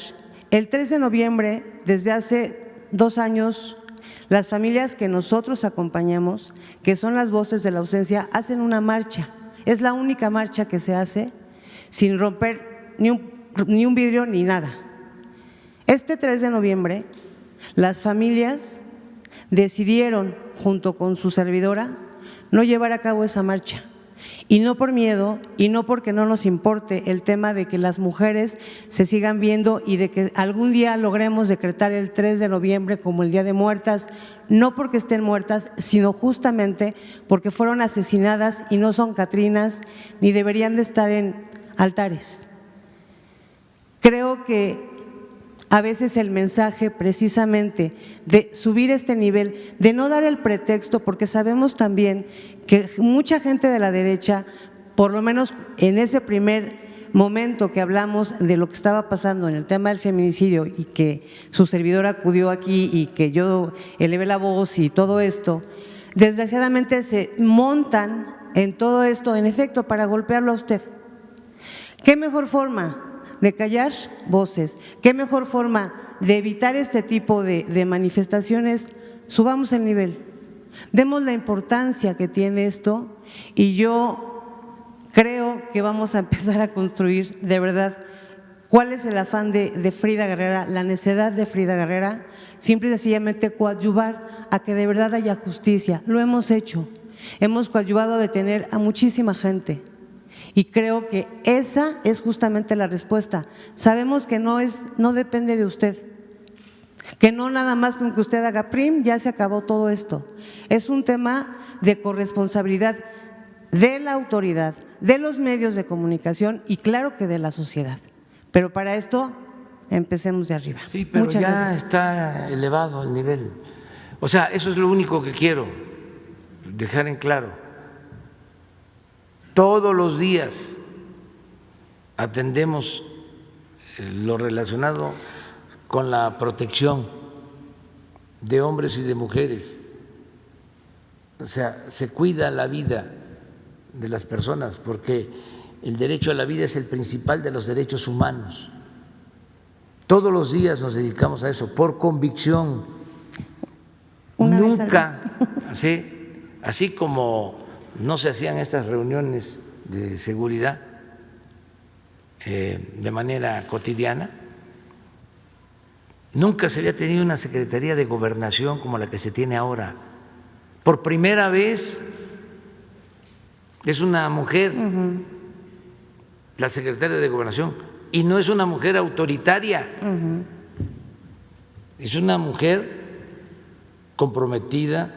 el 3 de noviembre, desde hace 2 años, las familias que nosotros acompañamos, que son las voces de la ausencia, hacen una marcha. Es la única marcha que se hace sin romper ni un vidrio ni nada. Este 3 de noviembre, las familias decidieron, junto con su servidora, no llevar a cabo esa marcha. Y no por miedo, y no porque no nos importe el tema de que las mujeres se sigan viendo y de que algún día logremos decretar el 3 de noviembre como el Día de Muertas, no porque estén muertas, sino justamente porque fueron asesinadas y no son catrinas, ni deberían de estar en altares. Creo que a veces el mensaje precisamente de subir este nivel, de no dar el pretexto, porque sabemos también que mucha gente de la derecha, por lo menos en ese primer momento que hablamos de lo que estaba pasando en el tema del feminicidio y que su servidor acudió aquí y que yo elevé la voz y todo esto, desgraciadamente se montan en todo esto, en efecto, para golpearlo a usted. ¿Qué mejor forma de callar voces? ¿Qué mejor forma de evitar este tipo de manifestaciones? Subamos el nivel, demos la importancia que tiene esto y yo creo que vamos a empezar a construir de verdad cuál es el afán de Frida Guerrera, la necesidad de Frida Guerrera, simple y sencillamente coadyuvar a que de verdad haya justicia. Lo hemos hecho, hemos coadyuvado a detener a muchísima gente. Y creo que esa es justamente la respuesta. Sabemos que no depende de usted, que no nada más con que usted haga PRIM ya se acabó todo esto. Es un tema de corresponsabilidad de la autoridad, de los medios de comunicación y claro que de la sociedad. Pero para esto empecemos de arriba. Sí, pero Muchas ya gracias. está elevado el nivel. O sea, eso es lo único que quiero dejar en claro. Todos los días atendemos lo relacionado con la protección de hombres y de mujeres. O sea, se cuida la vida de las personas porque el derecho a la vida es el principal de los derechos humanos. Todos los días nos dedicamos a eso por convicción. Nunca, así como no se hacían estas reuniones de seguridad de manera cotidiana. Nunca se había tenido una Secretaría de Gobernación como la que se tiene ahora. Por primera vez es una mujer la secretaria de Gobernación, y no es una mujer autoritaria, es una mujer comprometida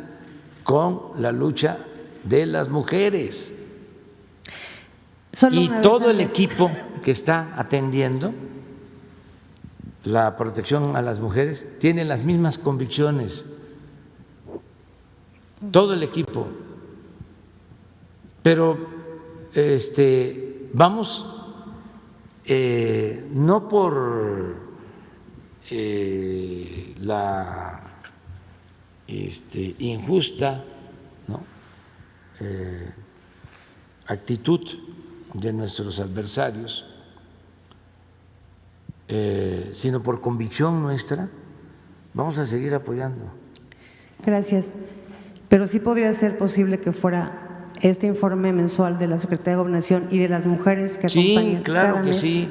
con la lucha de las mujeres. Y todo el equipo que está atendiendo la protección a las mujeres tiene las mismas convicciones, todo el equipo. Pero vamos no por la injusta, ¿no?, actitud de nuestros adversarios, sino por convicción nuestra, vamos a seguir apoyando. Gracias. Pero sí podría ser posible que fuera este informe mensual de la Secretaría de Gobernación y de las mujeres que acompañan. Sí, claro cada que mes. sí,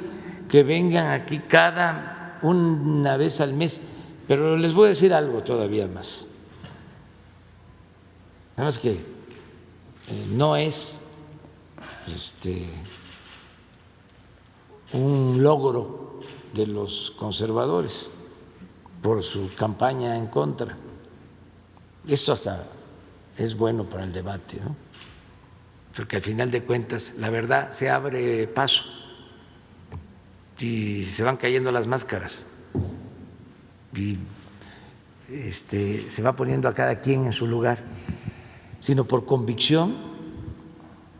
que vengan aquí una vez al mes, pero les voy a decir algo todavía más. Nada más que no es un logro de los conservadores por su campaña en contra. Esto hasta es bueno para el debate, ¿no?, porque al final de cuentas la verdad se abre paso y se van cayendo las máscaras y se va poniendo a cada quien en su lugar, sino por convicción,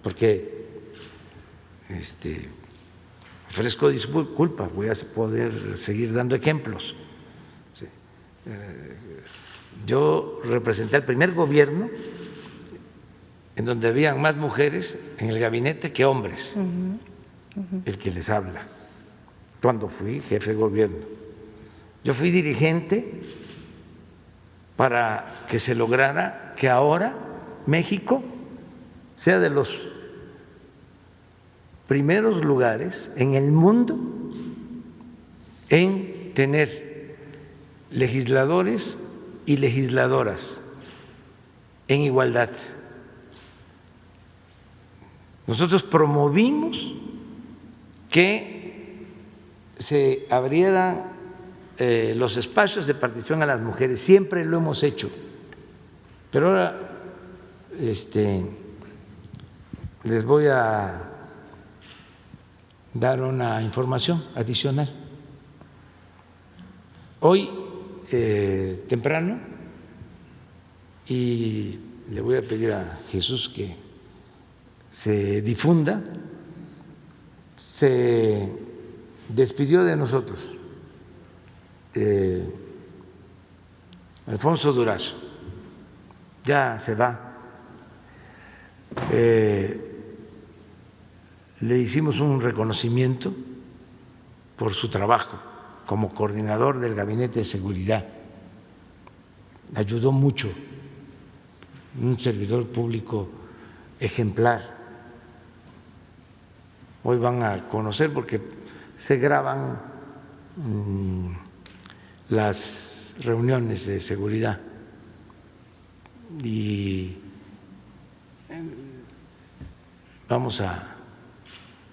porque ofrezco disculpas, voy a poder seguir dando ejemplos. Yo representé el primer gobierno en donde habían más mujeres en el gabinete que hombres, el que les habla, cuando fui jefe de gobierno. Yo fui dirigente para que se lograra que ahora México sea de los primeros lugares en el mundo en tener legisladores y legisladoras en igualdad. Nosotros promovimos que se abrieran los espacios de participación a las mujeres, siempre lo hemos hecho, pero ahora les voy a dar una información adicional. Hoy temprano, y le voy a pedir a Jesús que se difunda, se despidió de nosotros Alfonso Durazo, ya se va. Le hicimos un reconocimiento por su trabajo como coordinador del Gabinete de Seguridad, ayudó mucho, un servidor público ejemplar. Hoy van a conocer porque se graban las reuniones de seguridad y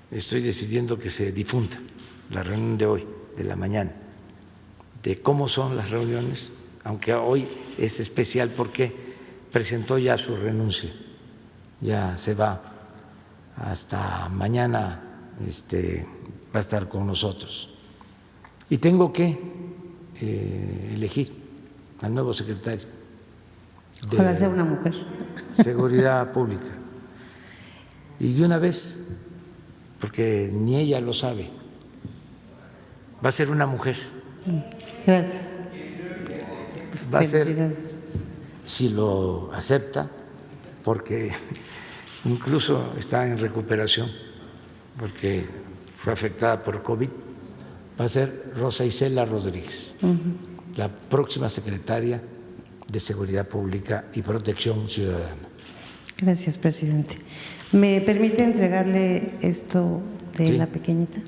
estoy decidiendo que se difunda la reunión de hoy, de la mañana, de cómo son las reuniones, aunque hoy es especial porque presentó ya su renuncia, ya se va, hasta mañana va a estar con nosotros. Y tengo que elegir al nuevo secretario de Ojalá sea una mujer. Seguridad Pública. Y de una vez, porque ni ella lo sabe, va a ser una mujer. Gracias. Va a ser, si lo acepta, porque incluso está en recuperación, porque fue afectada por COVID, va a ser Rosa Isela Rodríguez, la próxima secretaria de Seguridad Pública y Protección Ciudadana. Gracias, presidente. ¿Me permite entregarle esto de Sí. la pequeñita?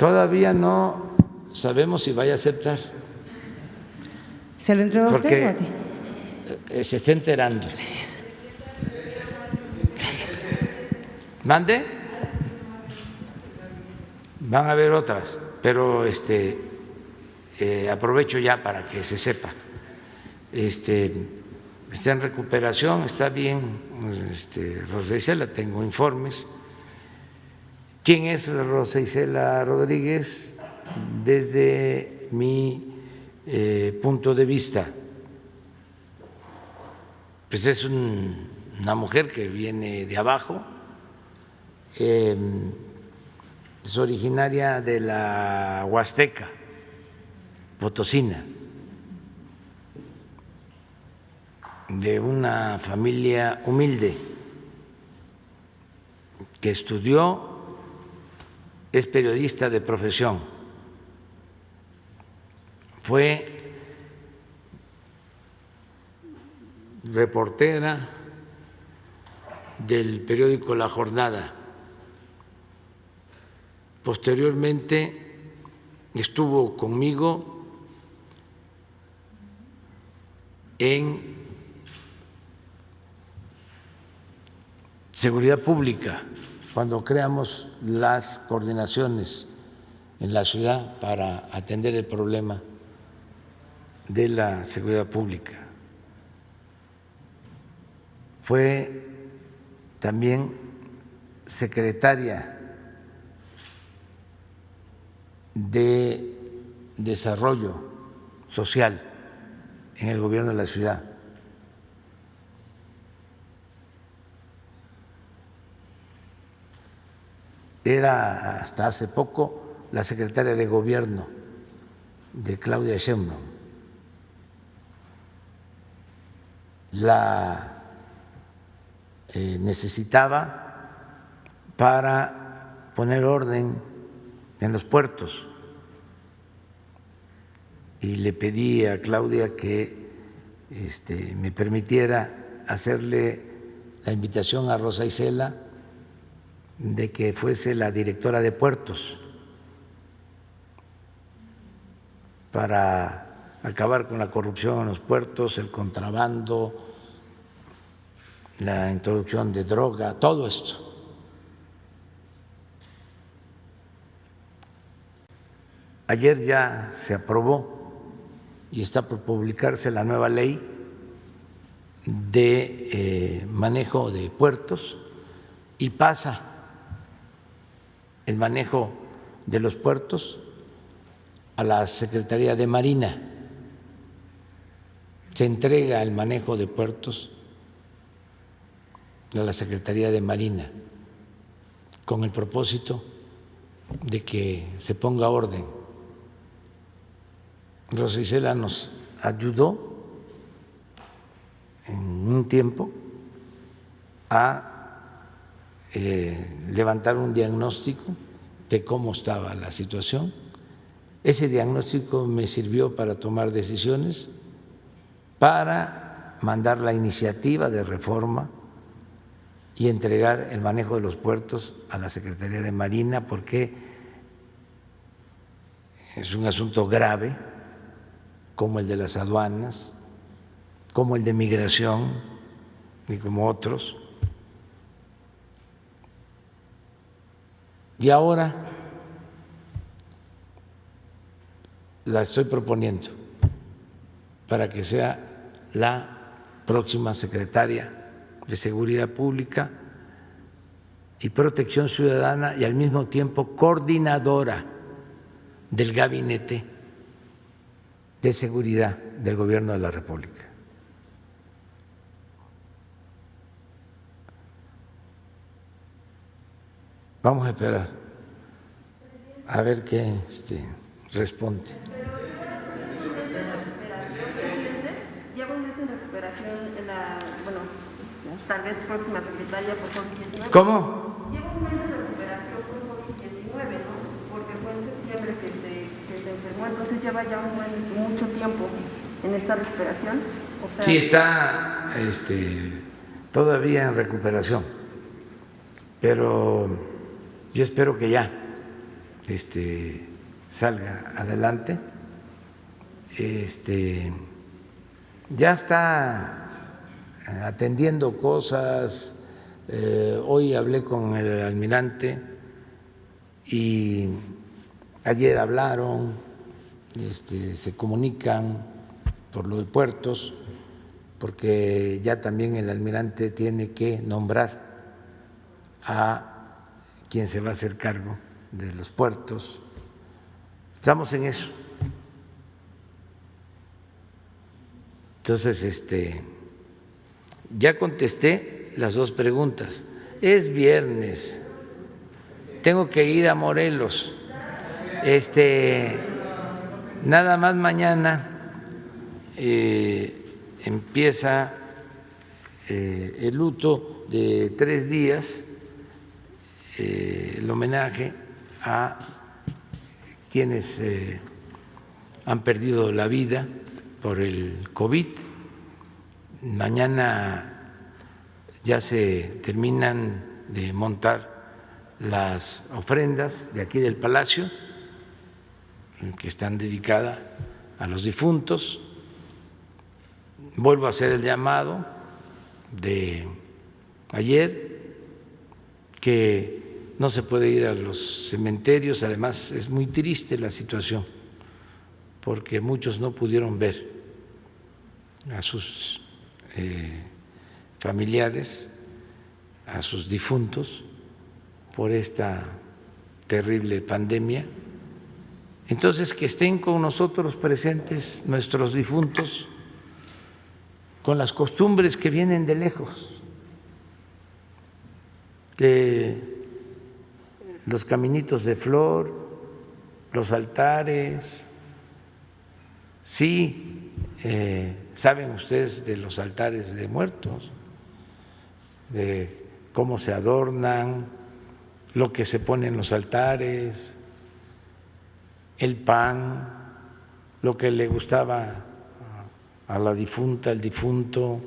Todavía no sabemos si vaya a aceptar. ¿Se lo entregó a usted o a ti? Porque se está enterando. Gracias. ¿Mande? Van a haber otras, pero aprovecho ya para que se sepa. Está en recuperación, está bien, Rosa Isela, tengo informes. ¿Quién es Rosa Isela Rodríguez? Desde mi punto de vista, pues es una mujer que viene de abajo, es originaria de la Huasteca Potosina, de una familia humilde que estudió, es periodista de profesión, fue reportera del periódico La Jornada. Posteriormente estuvo conmigo en seguridad pública, cuando creamos las coordinaciones en la ciudad para atender el problema de la seguridad pública. Fue también secretaria de Desarrollo Social en el gobierno de la ciudad. Era hasta hace poco la secretaria de Gobierno de Claudia Sheinbaum. La necesitaba para poner orden en los puertos y le pedí a Claudia que me permitiera hacerle la invitación a Rosa Isela de que fuese la directora de puertos para acabar con la corrupción en los puertos, el contrabando, la introducción de droga, todo esto. Ayer ya se aprobó y está por publicarse la nueva ley de manejo de puertos y pasa el manejo de los puertos a la Secretaría de Marina. Se entrega el manejo de puertos a la Secretaría de Marina con el propósito de que se ponga orden. Rosa Isela nos ayudó en un tiempo a levantar un diagnóstico de cómo estaba la situación. Ese diagnóstico me sirvió para tomar decisiones, para mandar la iniciativa de reforma y entregar el manejo de los puertos a la Secretaría de Marina, porque es un asunto grave, como el de las aduanas, como el de migración y como otros. Y ahora la estoy proponiendo para que sea la próxima secretaria de Seguridad Pública y Protección Ciudadana y al mismo tiempo coordinadora del Gabinete de Seguridad del Gobierno de la República. Vamos a esperar a ver qué responde. Lleva un mes en recuperación tal vez próxima secretaria por COVID-19. ¿Cómo? Lleva un mes de recuperación por COVID-19, ¿no? Porque fue en septiembre que se enfermó, entonces lleva ya mucho tiempo en esta recuperación. O sea, Sí, está todavía en recuperación, pero yo espero que ya salga adelante. Ya está atendiendo cosas. Hoy hablé con el almirante y ayer hablaron, se comunican por lo de puertos, porque ya también el almirante tiene que nombrar a quien se va a hacer cargo de los puertos. Estamos en eso. Entonces, ya contesté las dos preguntas. Es viernes, tengo que ir a Morelos. Nada más mañana empieza el luto de 3 días, el homenaje a quienes han perdido la vida por el COVID. Mañana ya se terminan de montar las ofrendas de aquí del Palacio, que están dedicadas a los difuntos. Vuelvo a hacer el llamado de ayer, que no se puede ir a los cementerios. Además, es muy triste la situación, porque muchos no pudieron ver a sus familiares, a sus difuntos, por esta terrible pandemia. Entonces, que estén con nosotros presentes nuestros difuntos, con las costumbres que vienen de lejos, de los caminitos de flor, los altares. Sí, saben ustedes de los altares de muertos, de cómo se adornan, lo que se pone en los altares, el pan, lo que le gustaba a la difunta, al difunto.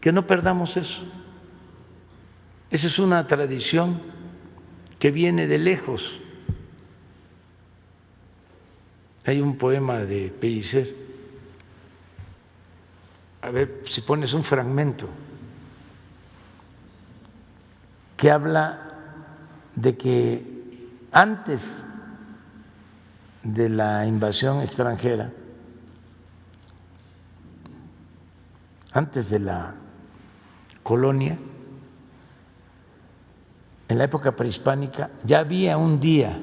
Que no perdamos eso. Esa es una tradición que viene de lejos. Hay un poema de Pellicer, a ver si pones un fragmento, que habla de que antes de la invasión extranjera, antes de la colonia, en la época prehispánica, ya había un día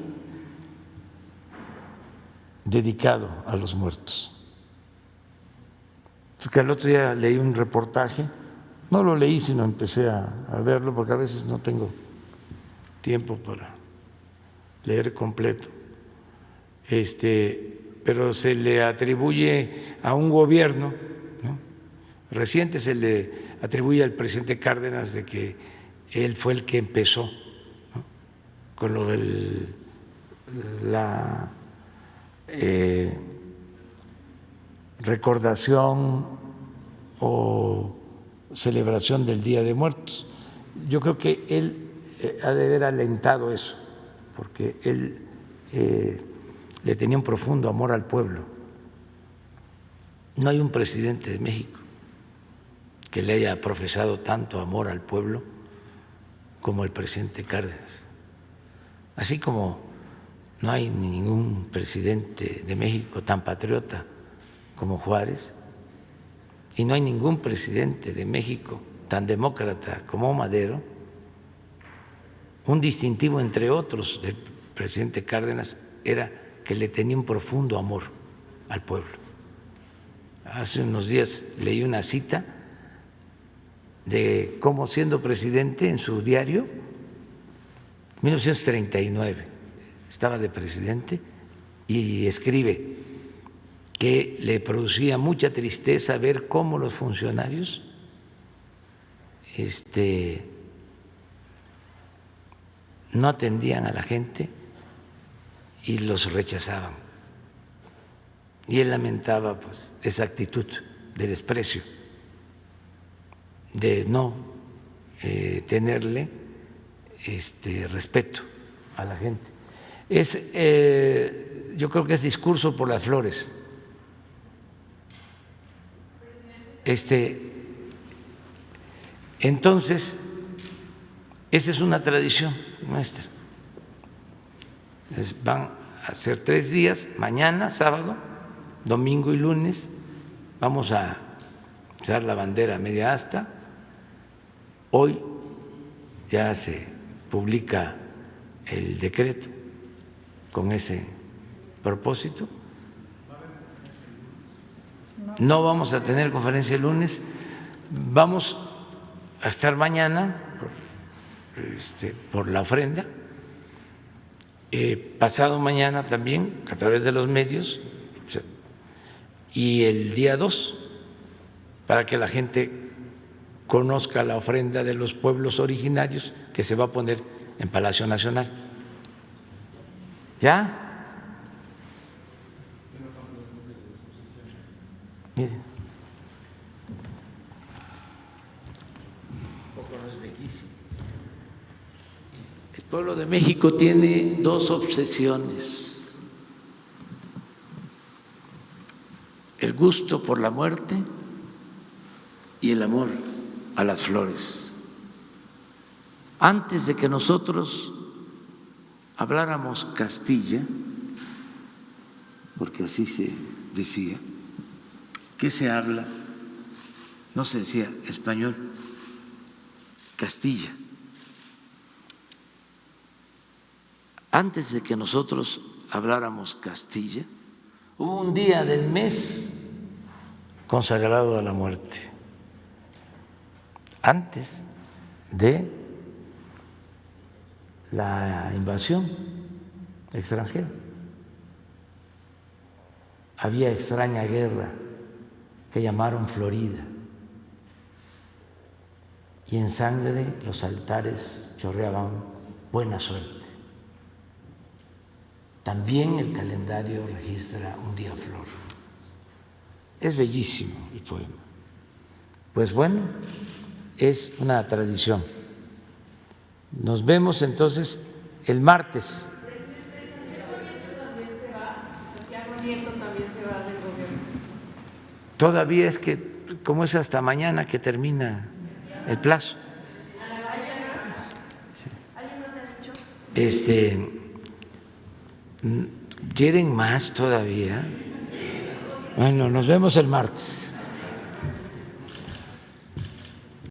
dedicado a los muertos. Porque el otro día leí un reportaje, no lo leí, sino empecé a verlo, porque a veces no tengo tiempo para leer completo. Pero se le atribuye a un gobierno, ¿no?, reciente, se le atribuye al presidente Cárdenas de que él fue el que empezó, ¿no?, con lo de la recordación o celebración del Día de Muertos. Yo creo que él ha de haber alentado eso, porque él le tenía un profundo amor al pueblo. No hay un presidente de México que le haya profesado tanto amor al pueblo como el presidente Cárdenas. Así como no hay ningún presidente de México tan patriota como Juárez, y no hay ningún presidente de México tan demócrata como Madero. Un distintivo, entre otros, del presidente Cárdenas era que le tenía un profundo amor al pueblo. Hace unos días leí una cita de cómo, siendo presidente, en su diario, 1939, estaba de presidente, y escribe que le producía mucha tristeza ver cómo los funcionarios no atendían a la gente y los rechazaban. Y él lamentaba, pues, esa actitud de desprecio, de no tenerle respeto a la gente. Yo creo que es discurso por las flores. Entonces, esa es una tradición nuestra. Entonces, van a ser 3 días, mañana, sábado, domingo y lunes. Vamos a usar la bandera media asta. Hoy ya se publica el decreto con ese propósito. No vamos a tener conferencia el lunes, vamos a estar mañana por la ofrenda, pasado mañana también a través de los medios, y el día 2 para que la gente conozca la ofrenda de los pueblos originarios que se va a poner en Palacio Nacional. ¿Ya? Miren. El pueblo de México tiene 2 obsesiones: el gusto por la muerte y el amor a las flores. Antes de que nosotros habláramos Castilla, porque así se decía, ¿qué se habla? No se decía español, Castilla. Antes de que nosotros habláramos Castilla, hubo un día del mes consagrado a la muerte. Antes de la invasión extranjera había extraña guerra que llamaron Florida, y en sangre los altares chorreaban buena suerte. También el calendario registra un día flor. Es bellísimo el poema. Pues bueno, es una tradición. Nos vemos entonces el martes. Todavía es que, como es hasta mañana que termina el plazo. ¿Quieren más todavía? Bueno, nos vemos el martes.